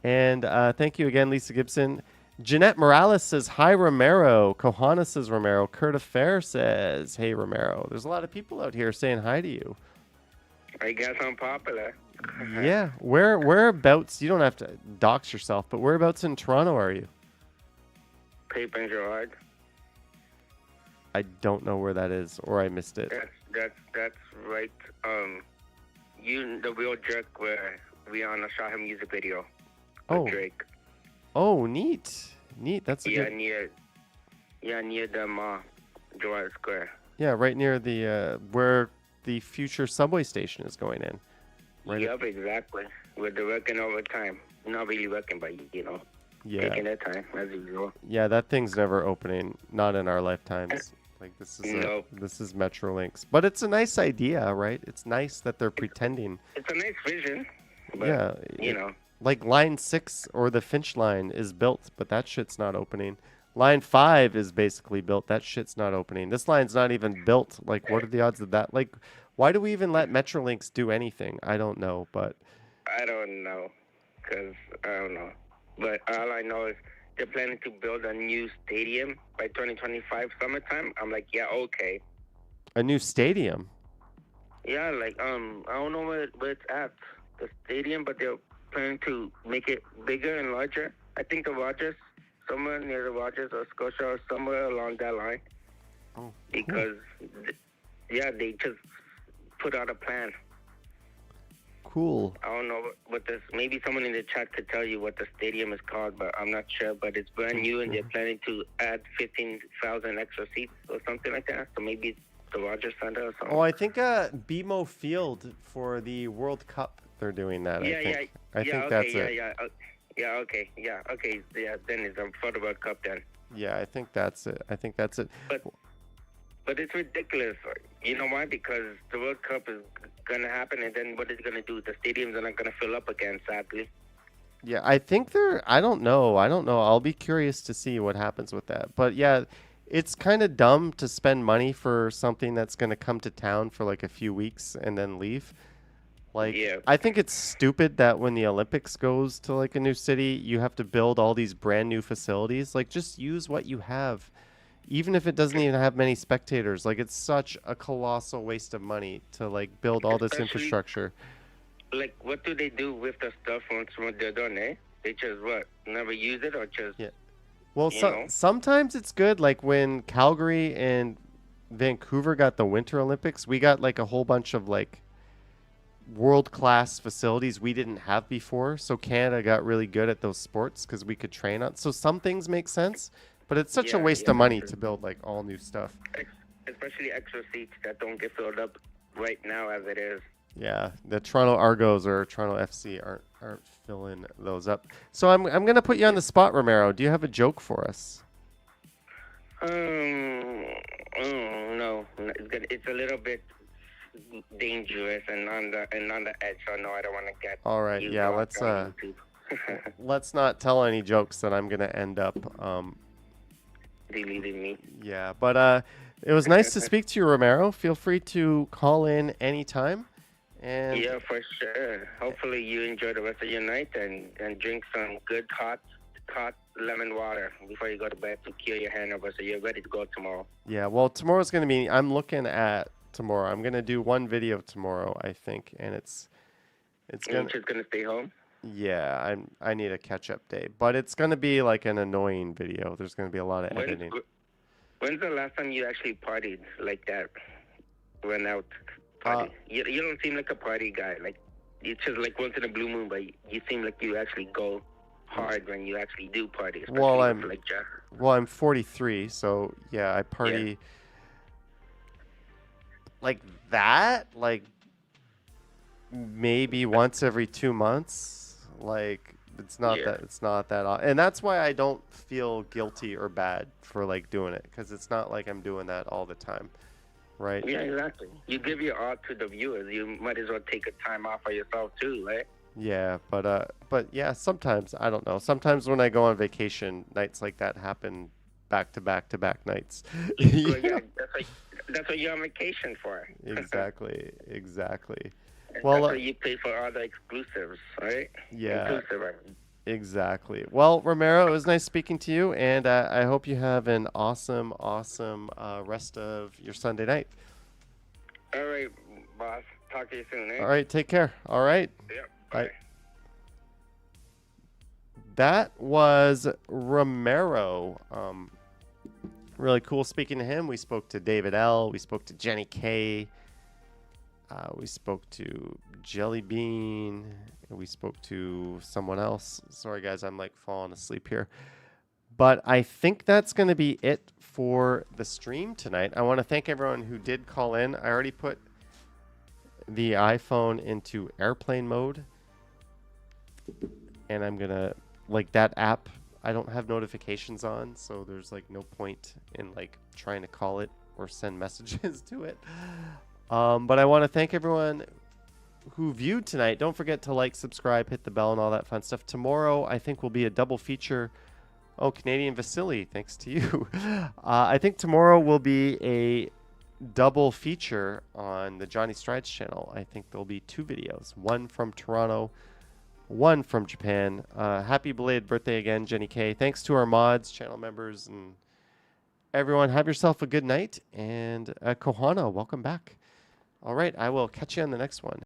A: And thank you again, Lisa Gibson. Jeanette Morales says, hi, Romero. Kohana says, Romero. Curta Fair says, hey, Romero. There's a lot of people out here saying hi to you.
K: I guess I'm popular.
A: Yeah. Whereabouts? You don't have to dox yourself, but whereabouts in Toronto are you?
K: Cape and Gerard.
A: I don't know where that is, or I missed it.
K: That's right. You the real jerk where we on a shot him music video. With Drake.
A: Oh, neat. That's a good...
K: near the Gerard Square.
A: Yeah, right near the where the future subway station is going in. Right.
K: Yep, exactly. With the working overtime. Not really working, but, taking their time, as usual.
A: Yeah, that thing's never opening. Not in our lifetimes. Like, this is Metrolinx. But it's a nice idea, right? It's nice that they're pretending.
K: It's a nice vision, but,
A: Like, Line 6 or the Finch line is built, but that shit's not opening. Line 5 is basically built. That shit's not opening. This line's not even built. Like, what are the odds of that? Like... Why do we even let Metrolinx do anything? I don't know, but...
K: I don't know, because I don't know. But all I know is they're planning to build a new stadium by 2025 summertime. I'm like, yeah, okay.
A: A new stadium?
K: Yeah, like, I don't know where it's at, the stadium, but they're planning to make it bigger and larger. I think the Rogers, somewhere near the Rogers or Scotia or somewhere along that line.
A: Oh,
K: because, they just... put out a plan.
A: Cool.
K: I don't know what this. Maybe someone in the chat could tell you what the stadium is called, but I'm not sure. But it's brand new, and they're planning to add 15,000 extra seats or something like that. So maybe it's the Rogers Center or something.
A: Oh, I think BMO Field for the World Cup they're doing that.
K: Yeah,
A: I think.
K: yeah,
A: I think
K: okay,
A: that's
K: yeah,
A: it.
K: okay. Yeah, then it's for the World Cup then.
A: Yeah, I think that's it. I think that's it.
K: But it's ridiculous. You know why? Because the World Cup is gonna happen, and then what is it gonna do? The stadiums are not gonna fill up again, sadly.
A: Yeah, I think they're. I don't know. I'll be curious to see what happens with that. But yeah, it's kind of dumb to spend money for something that's going to come to town for like a few weeks and then leave. Like, I think it's stupid that when the Olympics goes to like a new city, you have to build all these brand new facilities. Like, just use what you have, even if it doesn't even have many spectators. Like, it's such a colossal waste of money to like build all this infrastructure.
K: Like, what do they do with the stuff once they're done, eh? They just, never use it or just...
A: Yeah. Well,
K: you know?
A: sometimes it's good. Like, when Calgary and Vancouver got the Winter Olympics, we got, like, a whole bunch of, like, world-class facilities we didn't have before. So Canada got really good at those sports because we could train on. So some things make sense, but it's such a waste of money to build, like, all new stuff.
K: Especially extra seats that don't get filled up right now as it is.
A: Yeah, the Toronto Argos or Toronto FC aren't filling those up. So I'm gonna put you on the spot, Romero. Do you have a joke for us?
K: No. It's a little bit dangerous and on the edge. So no, I don't want to get.
A: All right, yeah.
K: Let's
A: Let's not tell any jokes that I'm gonna end up
K: deleting me.
A: Yeah, but it was nice to speak to you, Romero. Feel free to call in anytime. And
K: yeah, for sure. Hopefully you enjoy the rest of your night and drink some good hot lemon water before you go to bed to cure your hangover so you're ready to go tomorrow.
A: Yeah, well, tomorrow's going to be, I'm looking at tomorrow. I'm going to do one video tomorrow, I think, and it's going
K: to... just going to stay home?
A: Yeah, I need a catch-up day. But it's going to be like an annoying video. There's going to be a lot of editing.
K: When's the last time you actually partied like that? Went out? Party. You don't seem like a party guy. Like, it's just like once in a blue moon, but you seem like you actually go hard when you actually do party.
A: Well, I'm 43, so yeah, I party like that, like maybe once every 2 months. Like, it's not that often. And that's why I don't feel guilty or bad for like doing it, because it's not like I'm doing that all the time. Right.
K: Yeah, exactly. You give your art to the viewers. You might as well take a time off for yourself too, right?
A: Yeah, but yeah, sometimes I don't know. Sometimes when I go on vacation, nights like that happen back to back nights.
K: Well, yeah, that's what you're on vacation for.
A: Exactly.
K: And
A: Well,
K: that's what you pay for all the exclusives, right?
A: Yeah. Exactly. Well, Romero, it was nice speaking to you, and I hope you have an awesome rest of your Sunday night.
K: All right, boss. Talk to you soon, eh?
A: All right, take care. All right.
K: Yep.
A: Bye. That was Romero. Really cool speaking to him. We spoke to David L. We spoke to Jenny K. We spoke to Jelly Bean. We spoke to someone else. Sorry, guys, I'm like falling asleep here. But I think that's going to be it for the stream tonight. I want to thank everyone who did call in. I already put the iPhone into airplane mode. And I'm going to, like, that app, I don't have notifications on. So there's, like, no point in, like, trying to call it or send messages to it. But I want to thank everyone who viewed tonight. Don't forget to like, subscribe, hit the bell, and all that fun stuff. Tomorrow, I think, will be a double feature. Oh, Canadian Vasily, thanks to you. I think tomorrow will be a double feature on the Johnny Strides channel. I think there'll be 2 videos, one from Toronto, one from Japan. Happy belated birthday again, Jenny K. Thanks to our mods, channel members, and everyone. Have yourself a good night. And Kohana, welcome back. All right, I will catch you on the next one.